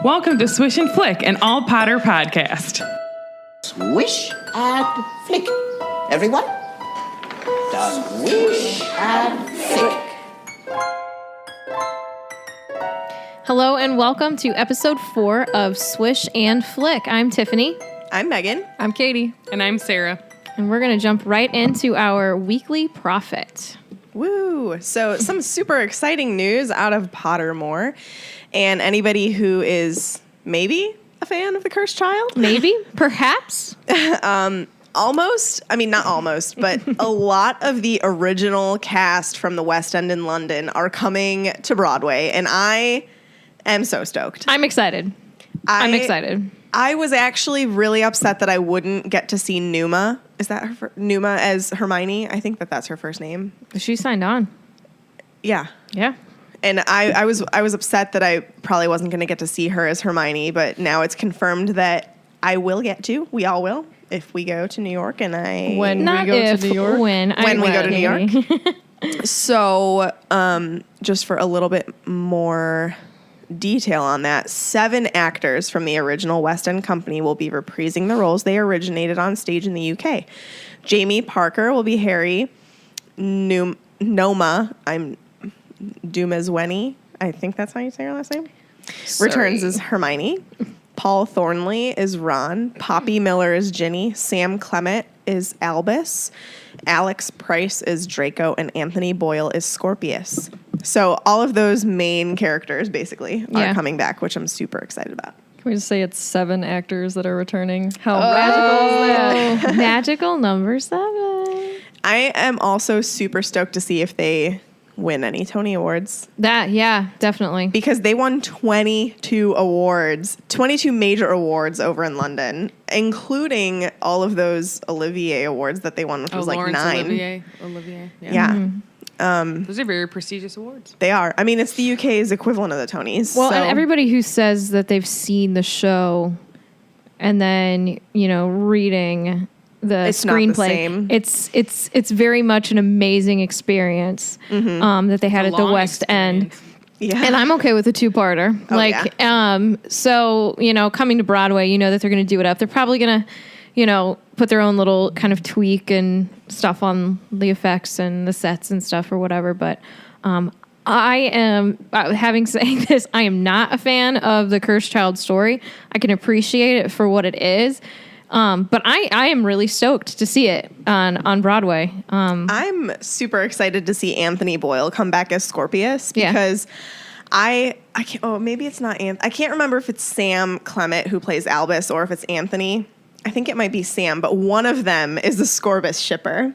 Welcome to Swish and Flick, an all Potter podcast. Swish and flick. Everyone? Swish and flick. Hello and welcome to episode 4 of Swish and Flick. I'm Tiffany. I'm Megan. I'm Katie. And I'm Sarah. And we're going to jump right into our weekly prophet. Woo! So some super exciting news out of Pottermore. And anybody who is maybe a fan of The Cursed Child? Maybe, perhaps. Almost. I mean, not almost, but a lot of the original cast from the West End in London are coming to Broadway. And I am so stoked. I'm excited. I'm excited. I was actually really upset that I wouldn't get to see Numa. Is that her Numa as Hermione? I think that's her first name. She signed on. Yeah. Yeah. And I was upset that I probably wasn't going to get to see her as Hermione, but now it's confirmed that I will get to. We all will if we go to New York. And when we go to New York. When we go to New York. So just for a little bit more detail on that, 7 actors from the original West End company will be reprising the roles they originated on stage in the UK. Jamie Parker will be Harry. Noma, Dumezweni, I think that's how you say her last name, returns as Hermione. Paul Thornley is Ron. Poppy Miller is Ginny. Sam Clement is Albus. Alex Price is Draco. And Anthony Boyle is Scorpius. So all of those main characters basically are coming back, which I'm super excited about. Can we just say it's 7 actors that are returning? How magical is that? Magical number 7. I am also super stoked to see if they win any Tony Awards. Yeah, definitely. Because they won 22 awards, 22 major awards over in London, including all of those Olivier Awards that they won, which was like Laurence 9. Olivier. Yeah. Mm-hmm. Those are very prestigious awards. They are. I mean, it's the UK's equivalent of the Tonys. Well, so. and everybody who says that they've seen the show and then, reading the It's not the screenplay, same. it's very much an amazing experience that they had A at the long West End. Yeah. And I'm okay with a 2-parter. So, coming to Broadway, that they're going to do it up. They're probably going to, put their own little kind of tweak and stuff on the effects and the sets and stuff or whatever. But I am, having said this, I am not a fan of the Cursed Child story. I can appreciate it for what it is. But I am really stoked to see it on Broadway. I'm super excited to see Anthony Boyle come back as Scorpius because I can't, maybe it's not I can't remember if it's Sam Clement who plays Albus or if it's Anthony. I think it might be Sam, but one of them is the Scorbus shipper.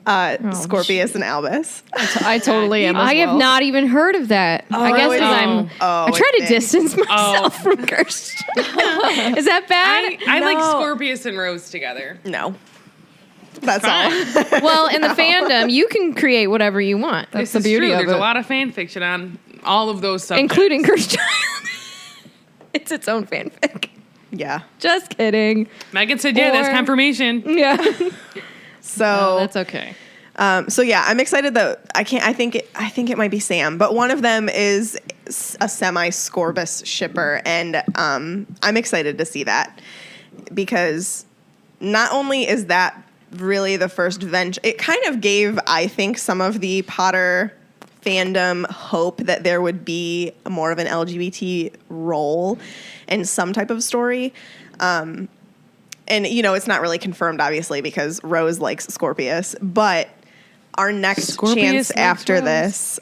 Scorpius and Albus. I totally am. I have not even heard of that. I guess because I try to distance myself from Cursed Child. Is that bad? I like Scorpius and Rose together. No. That's all. Well, in the fandom, you can create whatever you want. That's the beauty true. of There's it. a lot of fan fiction on all of those subjects. Including Cursed Child. It's its own fanfic. Yeah. Just kidding. Megan said, that's confirmation. Yeah. So That's okay. So yeah, I'm excited that I think it might be Sam, but one of them is a semi-Scorbus shipper, and I'm excited to see that because not only is that really the first venture, it kind of gave, I think, some of the Potter fandom hope that there would be more of an LGBT role in some type of story. And, it's not really confirmed, obviously, because Rose likes Scorpius. But our next chance after this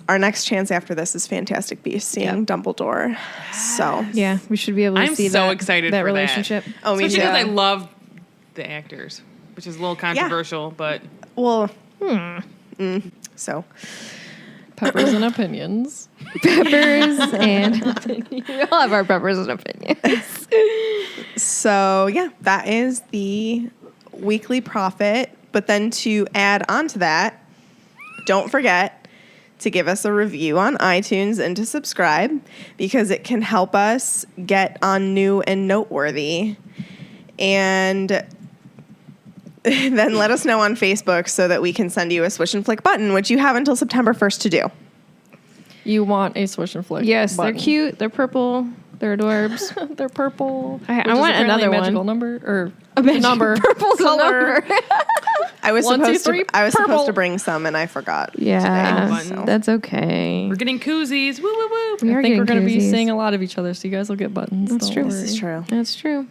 is Fantastic Beasts seeing Dumbledore. So Yeah, we should be able to I'm see so that, excited that for relationship. that. Oh, me Especially too. because I love the actors, which is a little controversial, but... Well, so... Peppers and opinions. Peppers and opinions. We all have our peppers and opinions. So, yeah, that is the weekly prophet. But then to add on to that, don't forget to give us a review on iTunes and to subscribe because it can help us get on New and Noteworthy. And then let us know on Facebook so that we can send you a Swish and Flick button, which you have until September 1st to do. You want a Swish and Flick Yes, button. they're cute. They're purple. They're adorbs. They're purple. I which want is apparently another a magical one. number or A magic number. Purple's a Color. number. I was 1, 2, supposed 3, to. I was purple. supposed to bring some, and I forgot. Yeah, today, so. that's okay. We're getting koozies. Woo, woo, woo. We are I think we're getting going to be koozies. seeing a lot of each other, so you guys will get buttons. That's Don't true. worry. This is true. That's true.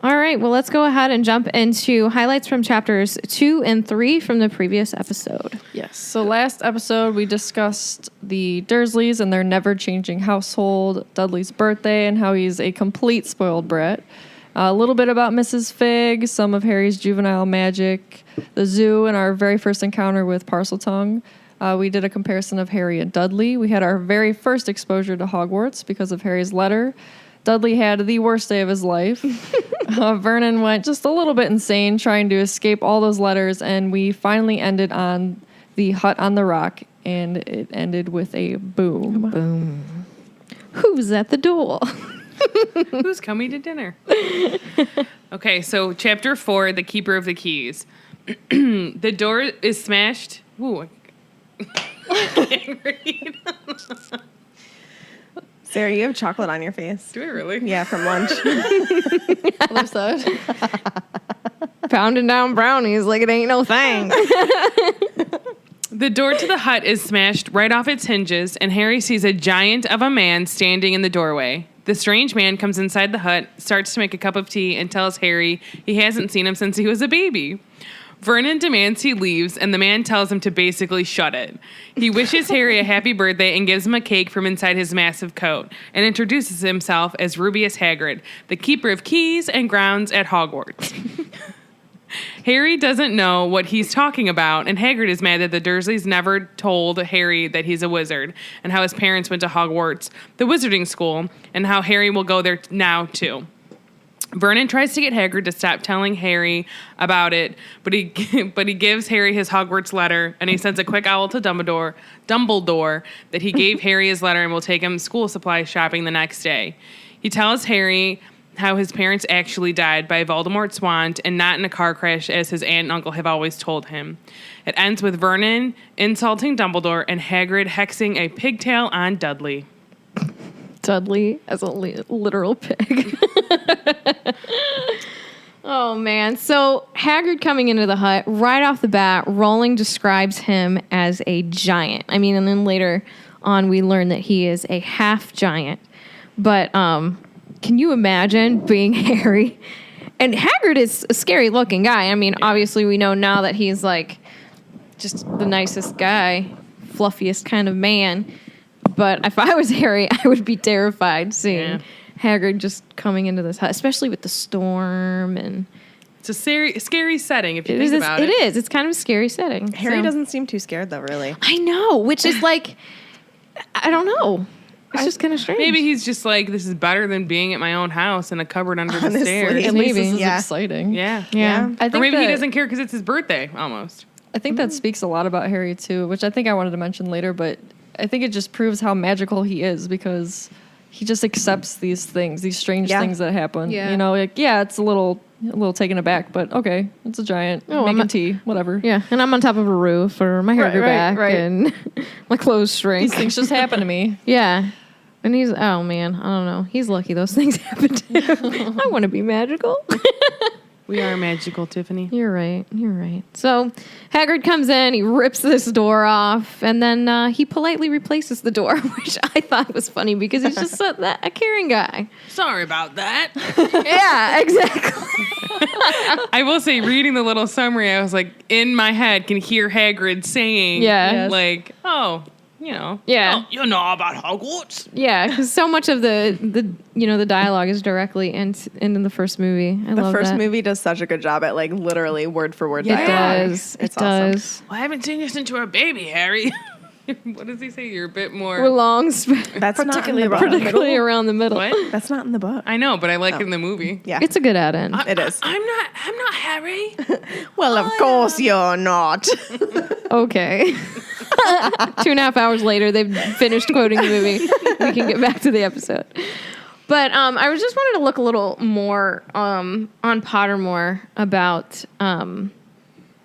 All right, well, let's go ahead and jump into highlights from chapters 2 and 3 from the previous episode. Yes. So last episode we discussed the Dursleys and their never-changing household, Dudley's birthday, and how he's a complete spoiled brat. A little bit about Mrs. Fig, some of Harry's juvenile magic, the zoo, and our very first encounter with Parseltongue. We did a comparison of Harry and Dudley. We had our very first exposure to Hogwarts because of Harry's letter. Dudley had the worst day of his life. Vernon went just a little bit insane trying to escape all those letters, and we finally ended on the hut on the rock, and it ended with a boom. Boom. Who's at the door? Who's coming to dinner? Okay, so chapter 4, The Keeper of the Keys. The door is smashed. Ooh, I can't read. Sarah, you have chocolate on your face. Do I really? Yeah, from lunch. Other side. Pounding down brownies like it ain't no thing. The door to the hut is smashed right off its hinges, and Harry sees a giant of a man standing in the doorway. The strange man comes inside the hut, starts to make a cup of tea, and tells Harry he hasn't seen him since he was a baby. Vernon demands he leaves, and the man tells him to basically shut it. He wishes Harry a happy birthday and gives him a cake from inside his massive coat, and introduces himself as Rubeus Hagrid, the keeper of keys and grounds at Hogwarts. Harry doesn't know what he's talking about, and Hagrid is mad that the Dursleys never told Harry that he's a wizard, and how his parents went to Hogwarts, the wizarding school, and how Harry will go there now, too. Vernon tries to get Hagrid to stop telling Harry about it, but he gives Harry his Hogwarts letter, and he sends a quick owl to Dumbledore that he gave Harry his letter and will take him school supply shopping the next day. He tells Harry how his parents actually died by Voldemort's wand and not in a car crash as his aunt and uncle have always told him. It ends with Vernon insulting Dumbledore and Hagrid hexing a pigtail on Dudley. Dudley as a literal pig. Oh, man. So Hagrid coming into the hut, right off the bat, Rowling describes him as a giant. I mean, and then later on we learn that he is a half giant. But can you imagine being Harry? And Hagrid is a scary looking guy. I mean, obviously we know now that he's like just the nicest guy, fluffiest kind of man. But if I was Harry, I would be terrified seeing Hagrid just coming into this hut, especially with the storm. And It's a scary setting if you it think about it. It is. It's kind of a scary setting. Harry So- doesn't seem too scared, though, really. I know, which is like, I don't know. It's just kind of strange. Maybe he's just like, this is better than being at my own house in a cupboard under the Honestly. stairs. At least this is Yeah. exciting. Yeah. Yeah. I Or think maybe he that- doesn't care because it's his birthday, almost. I think that speaks a lot about Harry too, which I think I wanted to mention later, but I think it just proves how magical he is because he just accepts these things, these strange Yeah. things that happen. Yeah. You know, like it's a little taken aback, but okay, it's a giant Oh, I'm making not- tea, whatever. Yeah, and I'm on top of a roof, or my hair Right, grew right, back, right. and my clothes shrink. These things just happen to me. Yeah. And he's, oh man, I don't know. He's lucky those things happen to him. I want to be magical. We are magical, Tiffany. You're right. You're right. So Hagrid comes in, he rips this door off, and then he politely replaces the door, which I thought was funny because he's just a caring guy. Sorry about that. Yeah, exactly. I will say, reading the little summary, I was like, in my head, can hear Hagrid saying, Yeah. Yes. like, oh, you know. Yeah. Oh, you know about Hogwarts. Yeah, because so much of the dialogue is directly in the first movie. I The love first that. movie does such a good job at, like, literally word for word It dialogue. does. It's It awesome. does. Well, I haven't seen you since you were a baby, Harry. What does he say? You're a bit more. We're long, That's Particularly not in the book. particularly around the middle. What? That's not in the book. I know, but I like it in the movie. Yeah. It's a good add-in. It is. I'm not Harry. Well, of course you're not. Okay. 2.5 hours later, they've finished quoting the movie. We can get back to the episode. But I was just wanted to look a little more on Pottermore about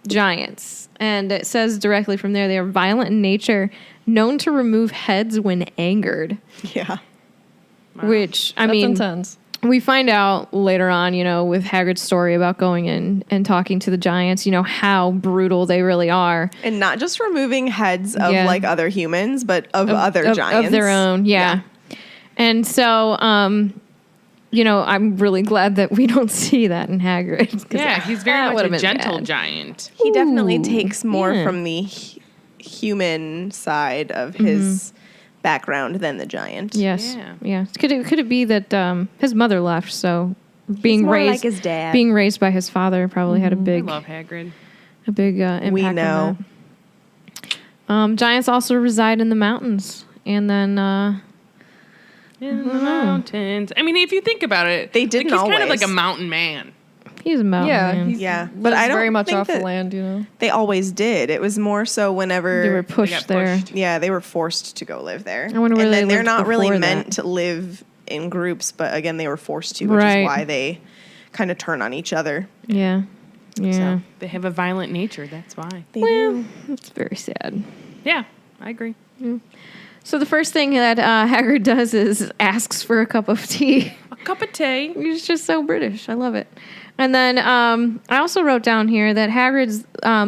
giants. And it says directly from there, they are violent in nature, known to remove heads when angered. Yeah. which I That's mean, intense. we find out later on, with Hagrid's story about going in and talking to the giants, how brutal they really are. And not just removing heads of Yeah. like other humans, but of other giants. Of their own, yeah. And so, I'm really glad that we don't see that in Hagrid. 'Cause Yeah, he's very that much would've a been bad. giant. He definitely Ooh, takes more yeah. from the human side of his background than the giant. Yes. Yeah. Yeah. Could it be that his mother left, so being more raised like his dad. being raised by his father probably had a I big love Hagrid. impact. We on know. that. Giants also reside in the mountains, and then In the mountains. I mean, if you think about it, They didn't he's kind of always. like a mountain man. he's a mountain. Yeah, man. he's Yeah, but but I don't very much think off the that land. They always did. It was more so whenever They were They pushed got there. pushed. Yeah, they were forced to go live there. I wonder where and they then they're lived not really before meant that. to live in groups, but again, they were forced to, which Right. is why they kind of turn on each other. Yeah. Yeah. So. They have a violent nature. That's why. They Well, do. it's very sad. Yeah, I agree. So the first thing that Hagrid does is asks for a cup of tea. A cup of tea. He's just so British. I love it. And then I also wrote down here that Hagrid's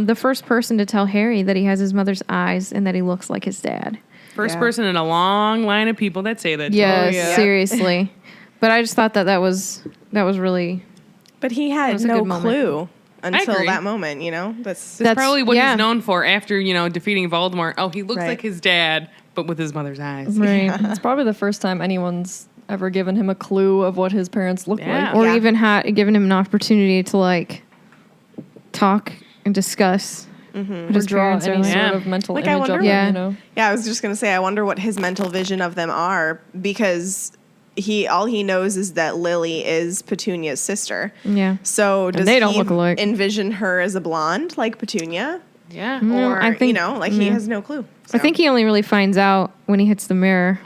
the first person to tell Harry that he has his mother's eyes and that he looks like his dad. First Yeah. person in a long line of people that say that. Yes, yeah. seriously. But I just thought that was really But he That had was a no good moment. clue until agree. that moment, That's That's probably what yeah. he's known for after, defeating Voldemort. Oh, he looks Right. like his dad, but with his mother's eyes. right. It's probably the first time anyone's ever given him a clue of what his parents look Yeah. like. Or Yeah. even given him an opportunity to like talk and discuss what Or his draw parents are any like. Yeah. sort of mental Like, I image of wonder- them, Yeah. Yeah, I was just gonna say, I wonder what his mental vision of them are, because all he knows is that Lily is Petunia's sister. Yeah. So does they don't he look alike. envision her as a blonde like Petunia? Yeah. No, Or I think- he yeah. has no clue. I think he only really finds out when he hits the mirror,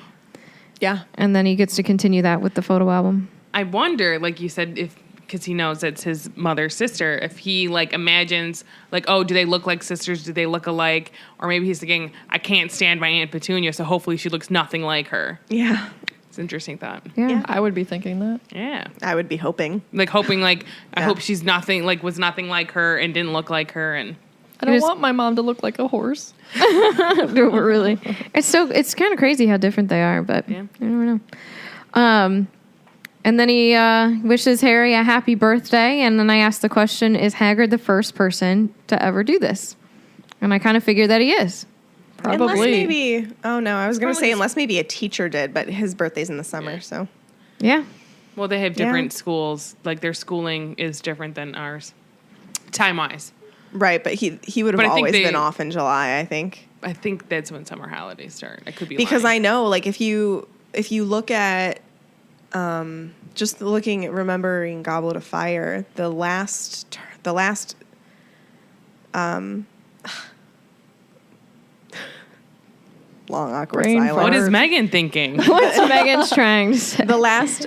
Yeah. and then he gets to continue that with the photo album. I wonder, like you said, because he knows it's his mother's sister, if he imagines oh, do they look like sisters? Do they look alike? Or maybe he's thinking, I can't stand my Aunt Petunia, so hopefully she looks nothing like her. Yeah. It's an interesting thought. Yeah. I would be thinking that. Yeah. I would be hoping. Hoping I Yeah. hope she's nothing was nothing like her and didn't look like her and I don't Just- want my mom to look like a horse. Really, it's kind of crazy how different they are, but Yeah. I don't know. And then he wishes Harry a happy birthday, and then I asked the question: is Hagrid the first person to ever do this? And I kind of figured that he is. Unless Probably. maybe, oh no, I was going to Probably say his- unless maybe a teacher did, but his birthday's in the summer, so. Yeah, well, they have Yeah. different schools. Their schooling is different than ours. Time wise. Right, but he would But have I think always they- been off in July, I think. I think that's when summer holidays start. I could be Because lying. I know, if you look at, remembering Goblet of Fire, the last, long awkward Brain silence. What is fart. Megan thinking? what's Megan's trying to say? The last,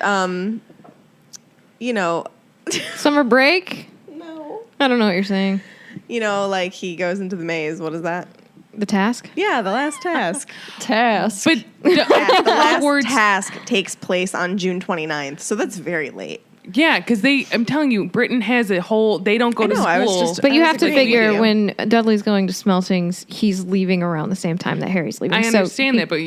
Summer break? no, I don't know what you're saying. he goes into the maze. What is that? The task? Yeah, the last task. Task. But Yeah, the last Hogwarts, task takes place on June 29th, so that's very late. yeah, because I'm telling you, Britain has a whole. They don't go I to know, school. I was just- But you I have was to agreeing with figure you. when Dudley's going to Smeltings, he's leaving around the same time that Harry's leaving. I So understand that, but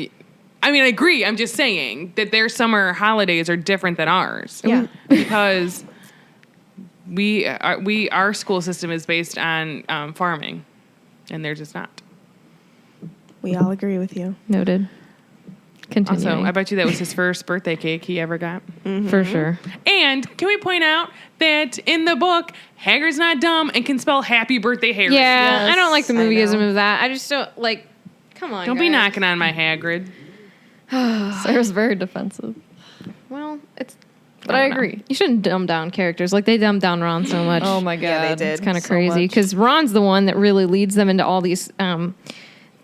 I agree. I'm just saying that their summer holidays are different than ours. Yeah. because our school system is based on farming, and theirs is not. We all agree with you. Noted. Continuing. Also, I bet you that was his first birthday cake he ever got. for sure. And can we point out that in the book, Hagrid's not dumb and can spell happy birthday Harry. Yeah, Yes, I don't like the I movieism know. of that. I just don't like. Come on, Don't be guys. knocking on my Hagrid. Sarah's very defensive. Well, it's. But I don't know. agree. You shouldn't dumb down characters like they dumb down Ron so much. Oh my god. Yeah, they did. It's kind of so crazy much. because Ron's the one that really leads them into all these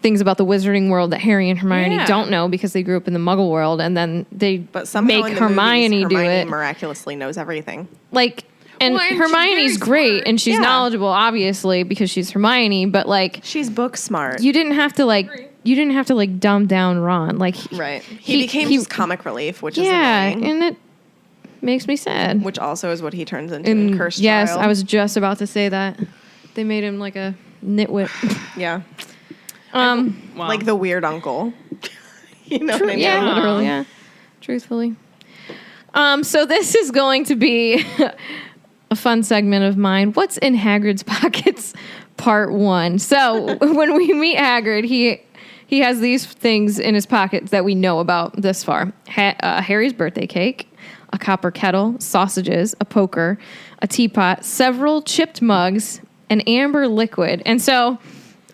things about the wizarding world that Harry and Hermione Yeah. don't know because they grew up in the Muggle world, and then they But somehow make in the Hermione movies, do Hermione it. miraculously knows everything. Like, and Well, and she's Hermione's very great, smart. and she's Yeah. knowledgeable, obviously, because she's Hermione. But like, She's book smart. you didn't have to like you didn't have to like dumb down Ron. Like Right. He became just comic relief, which is yeah, annoying. and it makes me sad. Which also is what he turns into in Cursed yes, Child. I was just about to say that. They made him like a nitwit. Yeah. Well, Like the weird uncle. You know what I mean? Yeah, literally. Yeah, truthfully. So this is going to be a fun segment of mine. What's in Hagrid's pockets, part 1. So when we meet Hagrid, he has these things in his pockets that we know about this far. Harry's birthday cake, a copper kettle, sausages, a poker, a teapot, several chipped mugs, an amber liquid. And so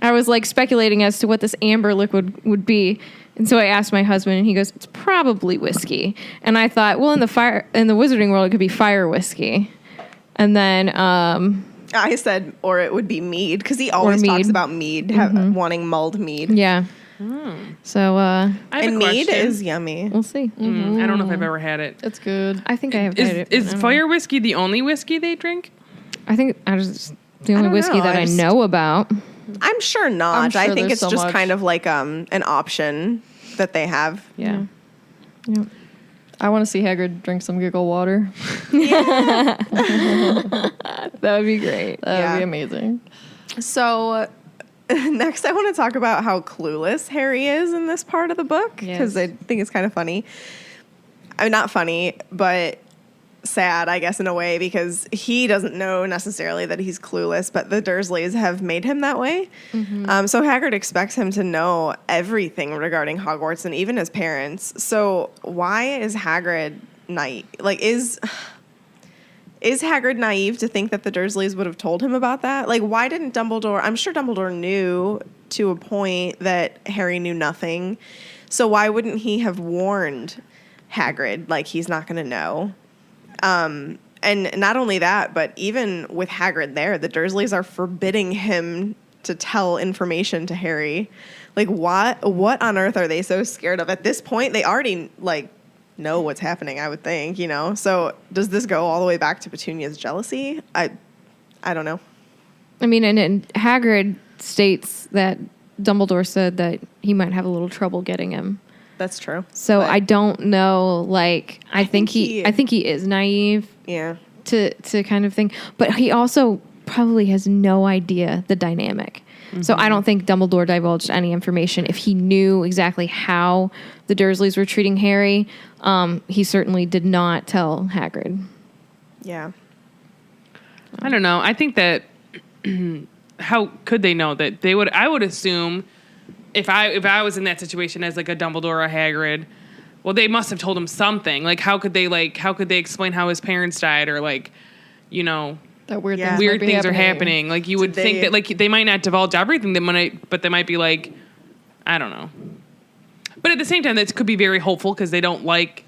I was like speculating as to what this amber liquid would be. And so I asked my husband, and he goes, "It's probably whiskey." And I thought, well, in the wizarding world, it could be fire whiskey. And then I said, or it would be mead, because he always talks mead. about mead, wanting mulled mead. yeah. So I have And a mead question. is yummy. we'll see. I don't know if I've ever had it. It's good. I think I have tried it. Is fire whiskey the only whiskey they drink? I think I just the only don't whiskey know. that I know about. I'm sure not. sure I think there's it's so just much. kind of like an option that they have. Yeah. Yep. I want to see Hagrid drink some giggle water. That would be great. That would Yeah. be amazing. So next I want to talk about how clueless Harry is in this part of the book, because Yes. I think it's kind of funny. I mean, not funny, but sad, I guess, in a way, because he doesn't know necessarily that he's clueless, but the Dursleys have made him that way. So Hagrid expects him to know everything regarding Hogwarts and even his parents. So why is Hagrid naive? Like, is Hagrid naive to think that the Dursleys would have told him about that? Like, why didn't Dumbledore... I'm sure Dumbledore knew to a point that Harry knew nothing. So why wouldn't he have warned Hagrid, like, he's not going to know? And not only that, but even with Hagrid there, the Dursleys are forbidding him to tell information to Harry. Like, what on earth are they so scared of? At this point, they already, like, know what's happening, I would think, you know? So does this go all the way back to Petunia's jealousy? I don't know. I mean, and Hagrid states that Dumbledore said that he might have a little trouble getting him. That's true. So But, I don't know. Like, I think he is naive yeah. to kind of thing, but he also probably has no idea the dynamic. So I don't think Dumbledore divulged any information. If he knew exactly how the Dursleys were treating Harry, he certainly did not tell Hagrid. Yeah. I don't know. I think that how could they know that they would? I would assume if I was in that situation as like a Dumbledore or a Hagrid, well, they must have told him something. Like how could they explain how his parents died or like, you know, That weird Yeah. things, weird might be things are happening. Like you would Did think they- that like they might not divulge everything, but they might be like, I don't know. But at the same time, that could be very hopeful because they don't like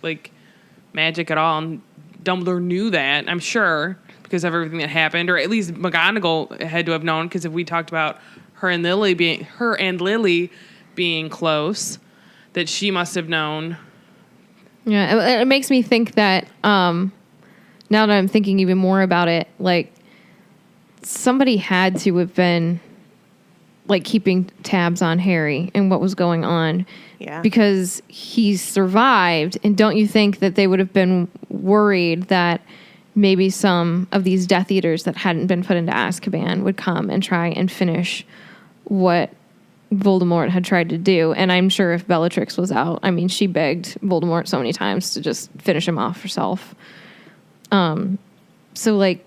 magic at all. And Dumbledore knew that, I'm sure, because of everything that happened, or at least McGonagall had to have known because if we talked about her and Lily being close, that she must have known. Yeah, it makes me think that now that I'm thinking even more about it, like somebody had to have been like keeping tabs on Harry and what was going on. Yeah. Because he survived, and don't you think that they would have been worried that maybe some of these Death Eaters that hadn't been put into Azkaban would come and try and finish what Voldemort had tried to do? And I'm sure if Bellatrix was out, I mean, she begged Voldemort so many times to just finish him off herself. So like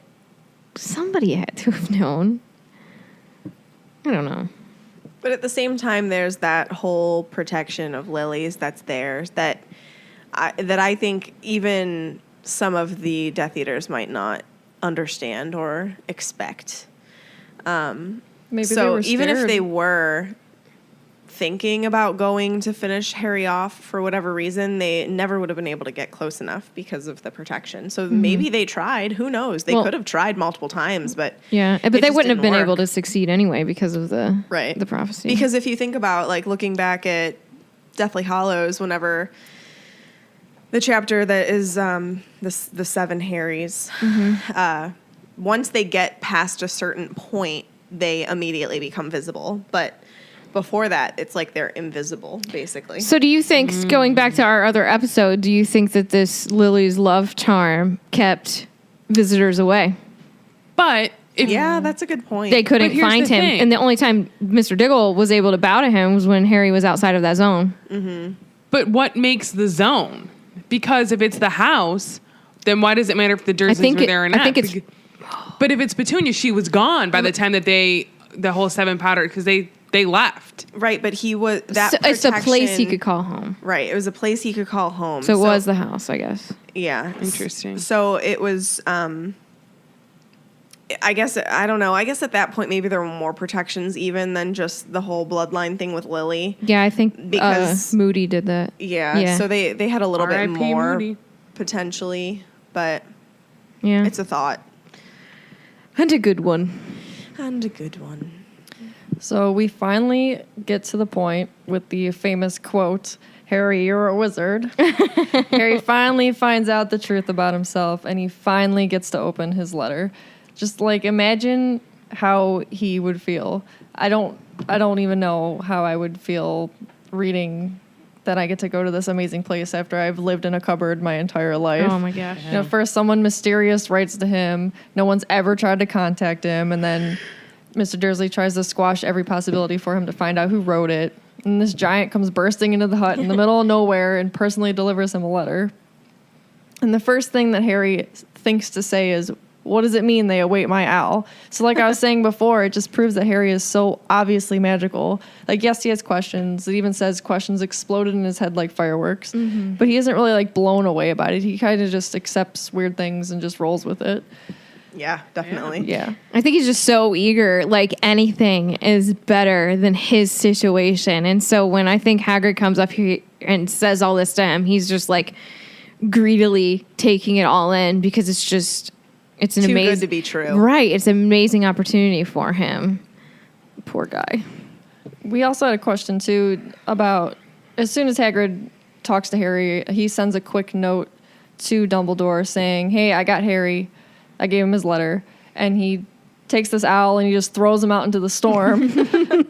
somebody had to have known. I don't know. But at the same time, there's that whole protection of Lily's that's theirs that I think even some of the Death Eaters might not understand or expect. Maybe they So were even if scared. they were thinking about going to finish Harry off for whatever reason, they never would have been able to get close enough because of the protection. So maybe they tried. Who knows? They Well- could have tried multiple times, but Yeah, but it they just wouldn't have didn't been able work. to succeed anyway because of the Right. the prophecy. Because if you think about like looking back at Deathly Hallows, whenever the chapter that is the seven Harrys, once they get past a certain point, they immediately become visible. But before that, it's like they're invisible, basically. So do you think, going back to our other episode, do you think that this Lily's love charm kept visitors away? But if Yeah, that's a good point. They couldn't But here's find the him. thing. And the only time Mr. Diggle was able to bow to him was when Harry was outside of that zone. But what makes the zone? Because if it's the house, then why does it matter if the Dursleys were there or not? I think it's... But if it's Petunia, she was gone by the time that the whole 7 powder, because they left. Right, but he was that. So it's a place he protection- could call home. Right, it was a place he could call home. So it was the house, I guess. Yeah, Interesting. So it was. I guess I don't know. I guess at that point maybe there were more protections even than just the whole bloodline thing with Lily. Yeah, I think Because- Moody did that. Yeah. So they had a little bit R.I.P. more Moody. potentially, but Yeah. it's a thought And a good one. and a good one. So we finally get to the point with the famous quote, Harry, you're a wizard. Harry finally finds out the truth about himself, and he finally gets to open his letter. Just like imagine how he would feel. I don't even know how I would feel reading that I get to go to this amazing place after I've lived in a cupboard my entire life. Oh my gosh. You know, first someone mysterious writes to him. No one's ever tried to contact him, and then Mr. Dursley tries to squash every possibility for him to find out who wrote it. And this giant comes bursting into the hut in the middle of nowhere and personally delivers him a letter. And the first thing that Harry thinks to say is, what does it mean they await my owl? So like I was saying before, it just proves that Harry is so obviously magical. Like, yes, he has questions. It even says questions exploded in his head like fireworks. But he isn't really like blown away about it. He kind of just accepts weird things and just rolls with it. Yeah, definitely. Yeah. I think he's just so eager. Like anything is better than his situation. And so when I think Hagrid comes up here and says all this to him, he's just like greedily taking it all in because it's an Too amazing good to be true. Right. It's an amazing opportunity for him. Poor guy. We also had a question too about as soon as Hagrid talks to Harry, he sends a quick note to Dumbledore saying, "Hey, I got Harry. I gave him his letter." And he takes this owl and he just throws him out into the storm.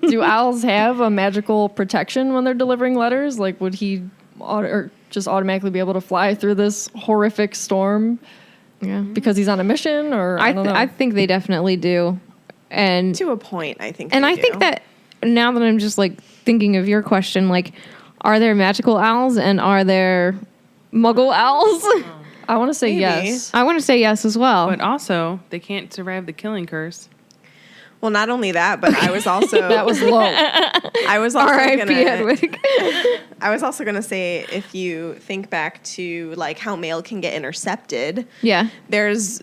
Do owls have a magical protection when they're delivering letters? Like, would he just automatically be able to fly through this horrific storm Yeah. because he's on a mission? Or I don't know. I think they definitely do. And To a point, I think. And they I think do. that now that I'm just like thinking of your question, like, are there magical owls and are there muggle owls? I want to say Maybe. yes. I want to say yes as well. But also, they can't survive the killing curse. Well, not only that, but I was also That was low. I was also R.I.P. gonna Hedwig. I was also gonna say if you think back to like how mail can get intercepted, Yeah. there's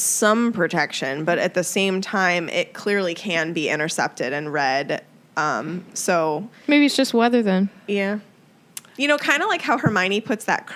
some protection, but at the same time, it clearly can be intercepted and read. So Maybe it's just weather then. yeah, you know, kind of like how Hermione puts that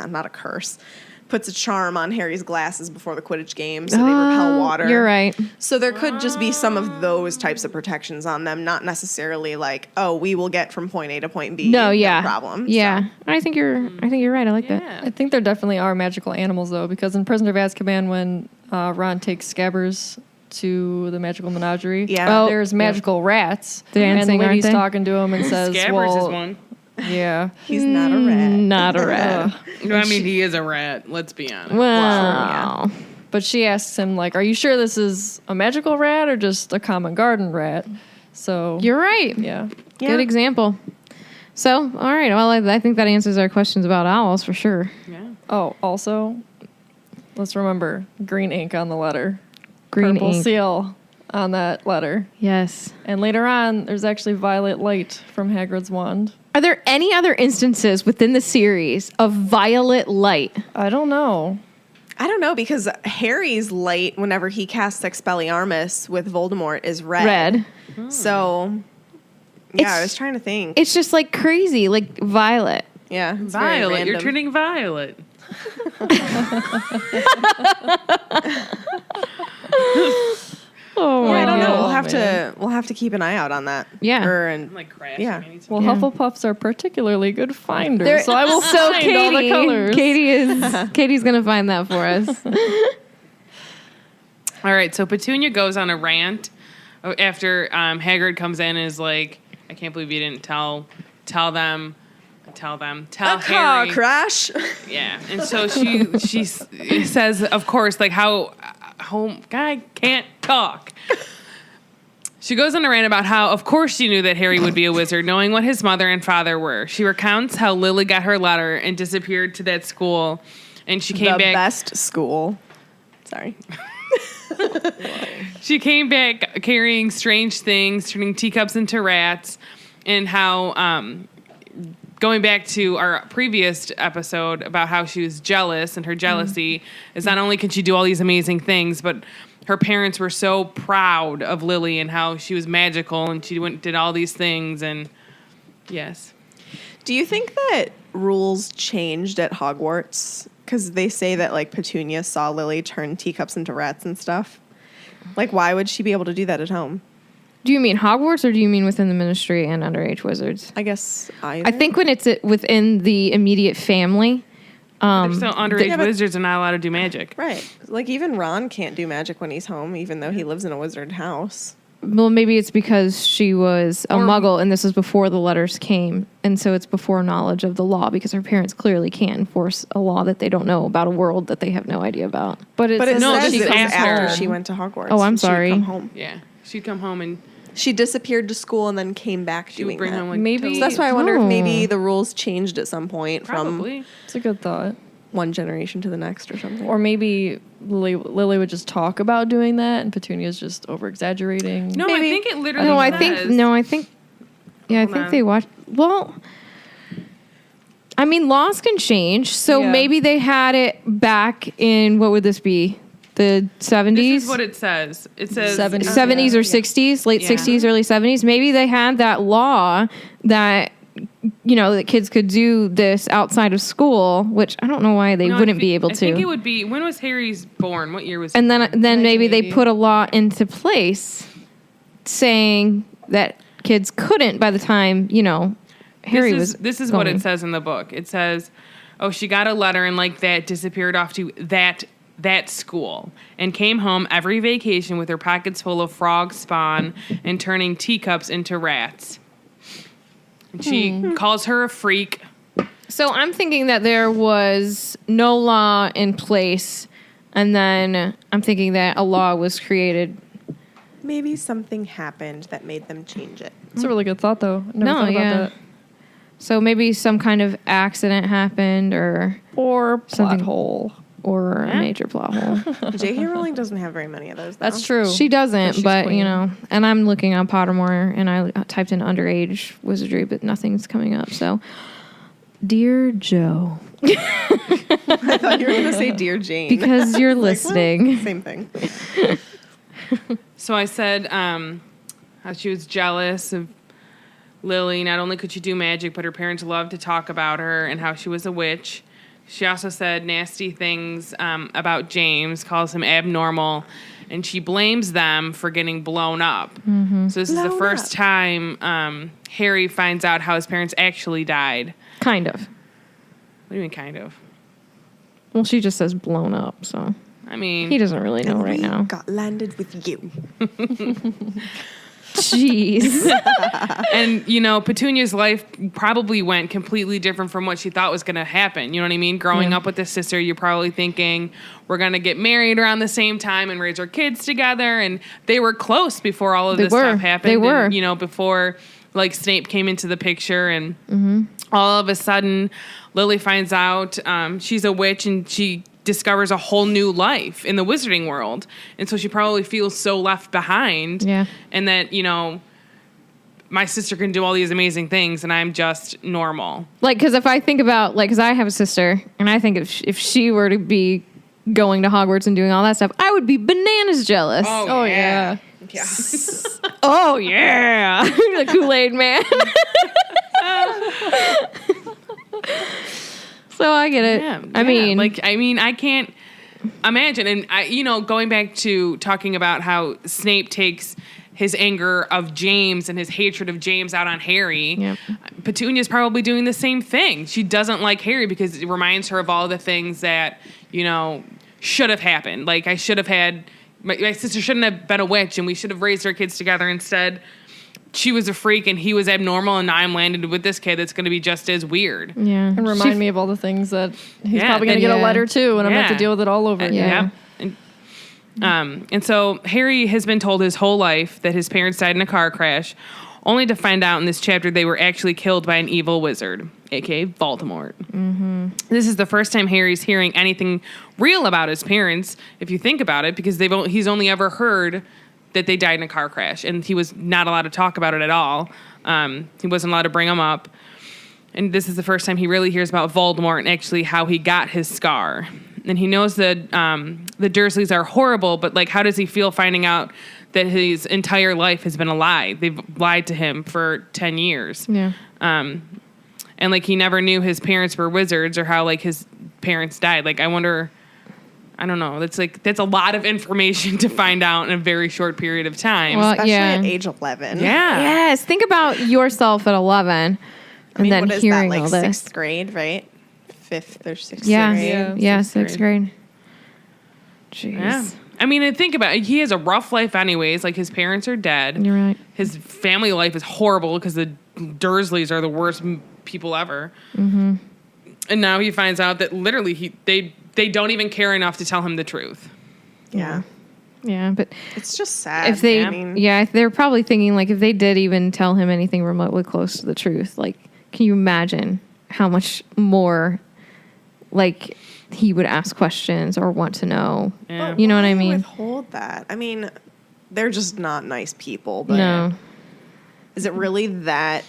not a curse, puts a charm on Harry's glasses before the Quidditch game so they repel water. You're right. So there could just be some of those types of protections on them, not necessarily like, oh, we will get from point A to point B. No, yeah. problem. Yeah. I think you're right. I like that. I think there definitely are magical animals, though, because in Prisoner of Azkaban, when Ron takes Scabbers to the magical menagerie, Yeah. there's magical rats. Dancing, and the lady's aren't they? talking to him and says, Scabbers well, is one. yeah. He's not a rat. Not a rat. No, I mean, he is a rat. Let's be honest. Wow. But she asks him, like, are you sure this is a magical rat or just a common garden rat? So, You're right. yeah. Yeah. Good example. So, all right. Well, I think that answers our questions about owls for sure. Yeah. Oh, also, let's remember green ink on the letter. Green Purple ink. seal on that letter. Yes. And later on, there's actually violet light from Hagrid's wand. Are there any other instances within the series of violet light? I don't know. I don't know because Harry's light, whenever he casts Expelliarmus with Voldemort, is red. Red. So, yeah, It's- I was trying to think. It's just like crazy, like violet. Yeah, it's very Violet. You're random. turning violet. Oh Yeah, I don't know. God. We'll have to keep an eye out on that. Yeah. I'm like crashing. Yeah. I need some- Well, Yeah. Hufflepuffs are particularly good finders, so I will so find all the colors. Katie's gonna find that for us. All right, so Petunia goes on a rant after Hagrid comes in and is like, I can't believe you didn't tell A car Harry. crash. Yeah, and so she says, of course, like how home guy can't talk. She goes on a rant about how, of course, she knew that Harry would be a wizard, knowing what his mother and father were. She recounts how Lily got her letter and disappeared to that school, and she came The back. best school. Sorry. She came back carrying strange things, turning teacups into rats, and how, going back to our previous episode about how she was jealous, and her jealousy is not only can she do all these amazing things, but her parents were so proud of Lily and how she was magical, and she did all these things, and yes. Do you think that rules changed at Hogwarts? Because they say that, like, Petunia saw Lily turn teacups into rats and stuff. Like, why would she be able to do that at home? Do you mean Hogwarts or do you mean within the Ministry and underage wizards? I guess either. I think when it's within the immediate family. So underage Yeah, but- wizards are not allowed to do magic. Right. Like, even Ron can't do magic when he's home, even though he lives in a wizard house. Well, maybe it's because she was a muggle and this was before the letters came. And so it's before knowledge of the law because her parents clearly can't enforce a law that they don't know about, a world that they have no idea about. But But it No, says this it is was after. after she went to Hogwarts. Oh, I'm and she would sorry. come home. Yeah, she'd come home and She disappeared to school and then came back she would doing bring that. home like Maybe- toast. So that's why I wonder Oh. if maybe the rules changed at some point Probably. it's a good thought. from one generation to the next or something. Or maybe Lily would just talk about doing that, and Petunia's just over exaggerating. No, I Maybe. think it literally. No, I says- think yeah, I Hold think on. they watch. Well, I mean, laws can change, so Yeah. maybe they had it back in what would this be? The 70s? This is what it says. It says 70s. 70s or 60s, late Yeah. 60s, early 70s. Maybe they had that law that that kids could do this outside of school, which I don't know why they No, I wouldn't thi- be able I to. think it would be. When was Harry's born? What year was? And then maybe they 1980. put a law into place saying that kids couldn't by the time Harry was. This is what going. it says in the book. It says, "Oh, she got a letter and like that disappeared off to that school and came home every vacation with her pockets full of frog spawn and turning teacups into rats." And she calls her a freak. So I'm thinking that there was no law in place, and then I'm thinking that a law was created. Maybe something happened that made them change it. It's a really good thought, though. Never No, thought about yeah. that. So maybe some kind of accident happened, or Or plot Something- hole. a major plot hole. J.K. Rowling doesn't have very many of those. Though. That's true. She doesn't, she's but queen. and I'm looking on Pottermore, and I typed in underage wizardry, but nothing's coming up. So, dear Joe, I thought you were going to say Dear Jane. because you're listening. Same thing. So I said how she was jealous of Lily. Not only could she do magic, but her parents loved to talk about her and how she was a witch. She also said nasty things about James, calls him abnormal, and she blames them for getting blown up. So this is the Blown first up. time Harry finds out how his parents actually died. Kind of. What do you mean, kind of? Well, she just says blown up, so I mean, he doesn't really know right We now. got landed with you. Jeez. and Petunia's life probably went completely different from what she thought was going to happen. You know what I mean? Growing Yeah. up with this sister, you're probably thinking we're going to get married around the same time and raise our kids together. And they were close before all of They this were. stuff happened. They were. And, before like Snape came into the picture, and all of a sudden, Lily finds out she's a witch, and she discovers a whole new life in the wizarding world. And so she probably feels so left behind. Yeah. And that, my sister can do all these amazing things and I'm just normal. Because if I think about, because I have a sister, and I think if she were to be going to Hogwarts and doing all that stuff, I would be bananas jealous. Oh, yeah. Yeah. Oh yeah. The Kool-Aid man. So I get it. I mean, I can't imagine. And going back to talking about how Snape takes his anger of James and his hatred of James out on Harry. Yep. Petunia's probably doing the same thing. She doesn't like Harry because it reminds her of all the things that, should have happened. Like I should have had, my sister shouldn't have been a witch and we should have raised our kids together. Instead, she was a freak and he was abnormal, and now I'm landed with this kid that's going to be just as weird. Yeah. And remind me of all the things that he's probably going to get a yeah. letter too, and I'm going to have Yeah. to deal with it all over again. Yeah. And so Harry has been told his whole life that his parents died in a car crash, only to find out in this chapter they were actually killed by an evil wizard, aka Voldemort. Mm-hmm. This is the first time Harry's hearing anything real about his parents, if you think about it, because he's only ever heard that they died in a car crash, and he was not allowed to talk about it at all. He wasn't allowed to bring them up. And this is the first time he really hears about Voldemort and actually how he got his scar. And he knows that the Dursleys are horrible, but like, how does he feel finding out that his entire life has been a lie? They've lied to him for 10 years. Yeah. And like, he never knew his parents were wizards or how like his parents died. Like, I wonder, I don't know. That's a lot of information to find out in a very short period of time. Well, Especially yeah. at age 11. yeah. Yes. Think about yourself at 11 I mean, and then what is hearing that, like all this. sixth grade, right? Fifth or sixth Yeah. grade. Yeah. Yeah. Sixth Sixth grade. Jeez. Yeah. I mean, and think about it. He has a rough life anyways. Like, his parents are dead. You're right. His family life is horrible because the Dursleys are the worst people ever. Mm-hmm. And now he finds out that literally they don't even care enough to tell him the truth. Yeah. Yeah. But It's just sad. if they, I mean, they're probably thinking like if they did even tell him anything remotely close to the truth, like, can you imagine how much more like he would ask questions or want to know? Yeah. You know what I why mean? Withhold that. I mean, they're just not nice people. But No. is it really that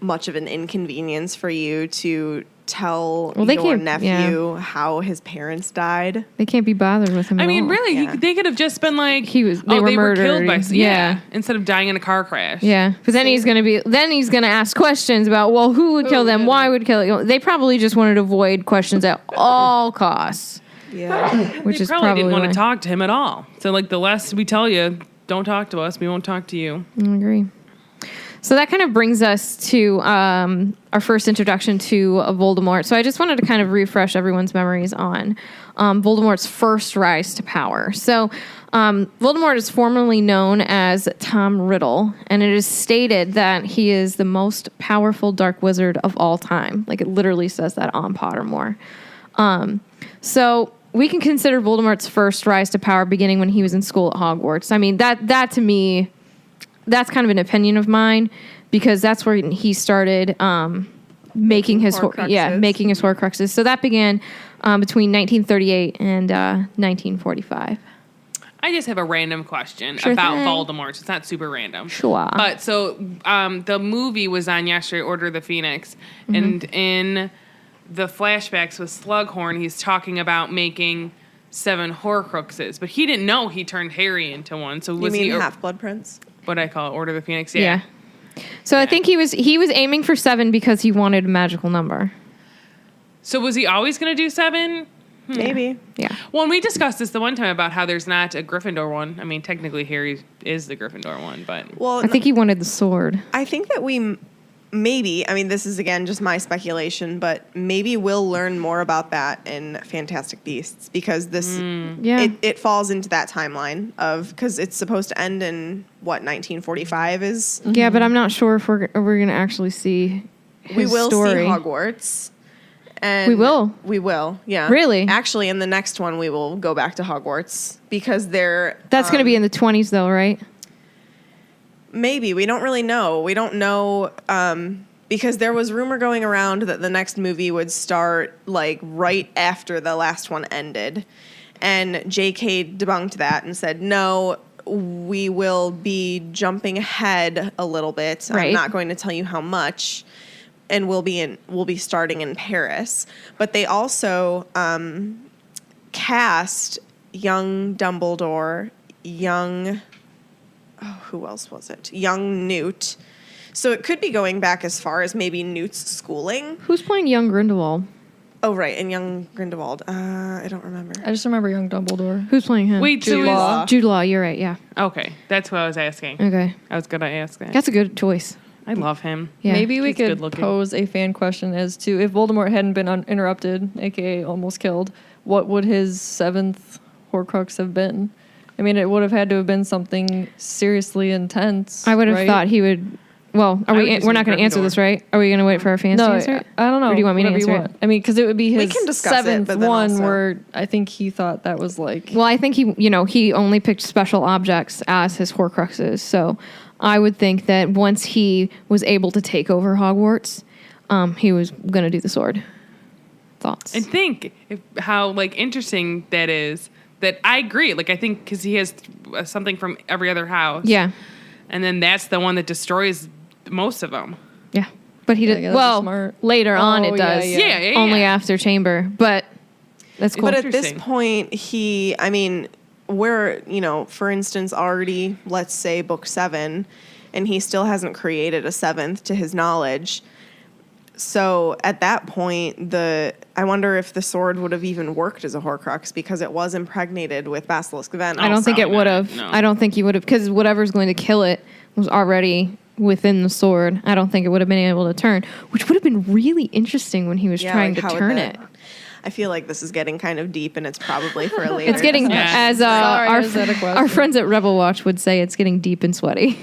much of an inconvenience for you to tell Well, they your can't- nephew how his parents died? They can't be bothered with him. I at mean, all. really, Yeah. they could have just been like, They were they were killed by, murdered. yeah, Yeah. instead of dying in a car crash. Yeah, but then he's gonna ask questions about, well, who would kill them? Why would kill them? They probably just wanted to avoid questions at all costs, Yeah. which They is probably didn't want why. to talk to him at all. So, like, the less we tell you, don't talk to us, we won't talk to you. I agree. So that kind of brings us to our first introduction to Voldemort. So I just wanted to kind of refresh everyone's memories on Voldemort's first rise to power. So Voldemort is formerly known as Tom Riddle, and it is stated that he is the most powerful dark wizard of all time. Like, it literally says that on Pottermore. So we can consider Voldemort's first rise to power beginning when he was in school at Hogwarts. I mean, that to me, that's kind of an opinion of mine, because that's where he started making his Horcruxes. So that began between 1938 and 1945. I just have a random question Sure about thing. Voldemort. It's not super random. Sure. But so the movie was on yesterday, Order of the Phoenix, and in the flashbacks with Slughorn, he's talking about making 7 Horcruxes, but he didn't know he turned Harry into one. So You was mean he Half-Blood Prince? what I call it, Order of the Phoenix? Yeah. So I think he was aiming for 7 because he wanted a magical number. So was he always going to do 7? Maybe. Yeah. Well, and we discussed this the one time about how there's not a Gryffindor one. I mean, technically Harry is the Gryffindor one, but Well, I think he wanted the sword. I think that we maybe, I mean, this is again just my speculation, but maybe we'll learn more about that in Fantastic Beasts, because this Yeah. it falls into that timeline of, because it's supposed to end in what, 1945 is. Yeah, but I'm not sure if we're going to actually see his We will story. see Hogwarts. And We will? We will, yeah. Really? Actually, in the next one, we will go back to Hogwarts, because they're... That's going to be in the 20s, though, right? Maybe. We don't really know. We don't know, because there was rumor going around that the next movie would start like right after the last one ended. And JK debunked that and said, no, we will be jumping ahead a little bit. Right. I'm not going to tell you how much. And we'll be starting in Paris. But they also cast young Dumbledore, who else was it? Young Newt. So it could be going back as far as maybe Newt's schooling. Who's playing young Grindelwald? Oh, right, and young Grindelwald. I don't remember. I just remember young Dumbledore. Who's playing him? wait, so Jude Law. Jude Law, you're right, yeah. okay, that's what I was asking. Okay. I was gonna ask that. That's a good choice. I love him. Yeah. Maybe we He's could good-looking. pose a fan question as to if Voldemort hadn't been interrupted, aka almost killed, what would his 7th Horcrux have been? I mean, it would have had to have been something seriously intense. I would have right? thought he would. Well, I would we're just not say going to answer Gryffindor. this, right? Are we going to wait for our fans to No, answer it? I don't know. Or do you want me to Whatever you answer it? want. I mean, because it would be We his can discuss it, 7th but then one also- where I think he thought that was like. Well, I think he only picked special objects as his Horcruxes. So I would think that once he was able to take over Hogwarts, he was going to do the sword. Thoughts? And think how like interesting that is. That I agree. Like I think because he has something from every other house. Yeah. And then that's the one that destroys most of them. Yeah. But he did. Yeah, that's Well, smart. later on Oh, it yeah, does. yeah. Only after Chamber. But that's cool. But at this Interesting. point, we're, for instance, already, let's say, book 7, and he still hasn't created a 7th to his knowledge. So at that point, I wonder if the sword would have even worked as a Horcrux because it was impregnated with basilisk venom. I don't think it probably would not. have. No. I don't think he would have, because whatever's going to kill it was already within the sword. I don't think it would have been able to turn, which would have been really interesting when he was trying to how would turn that- it. I feel like this is getting kind of deep, and it's probably for a later. It's getting, Yeah. as Sorry, our, is that a question? our friends at Rebel Watch would say, it's getting deep and sweaty.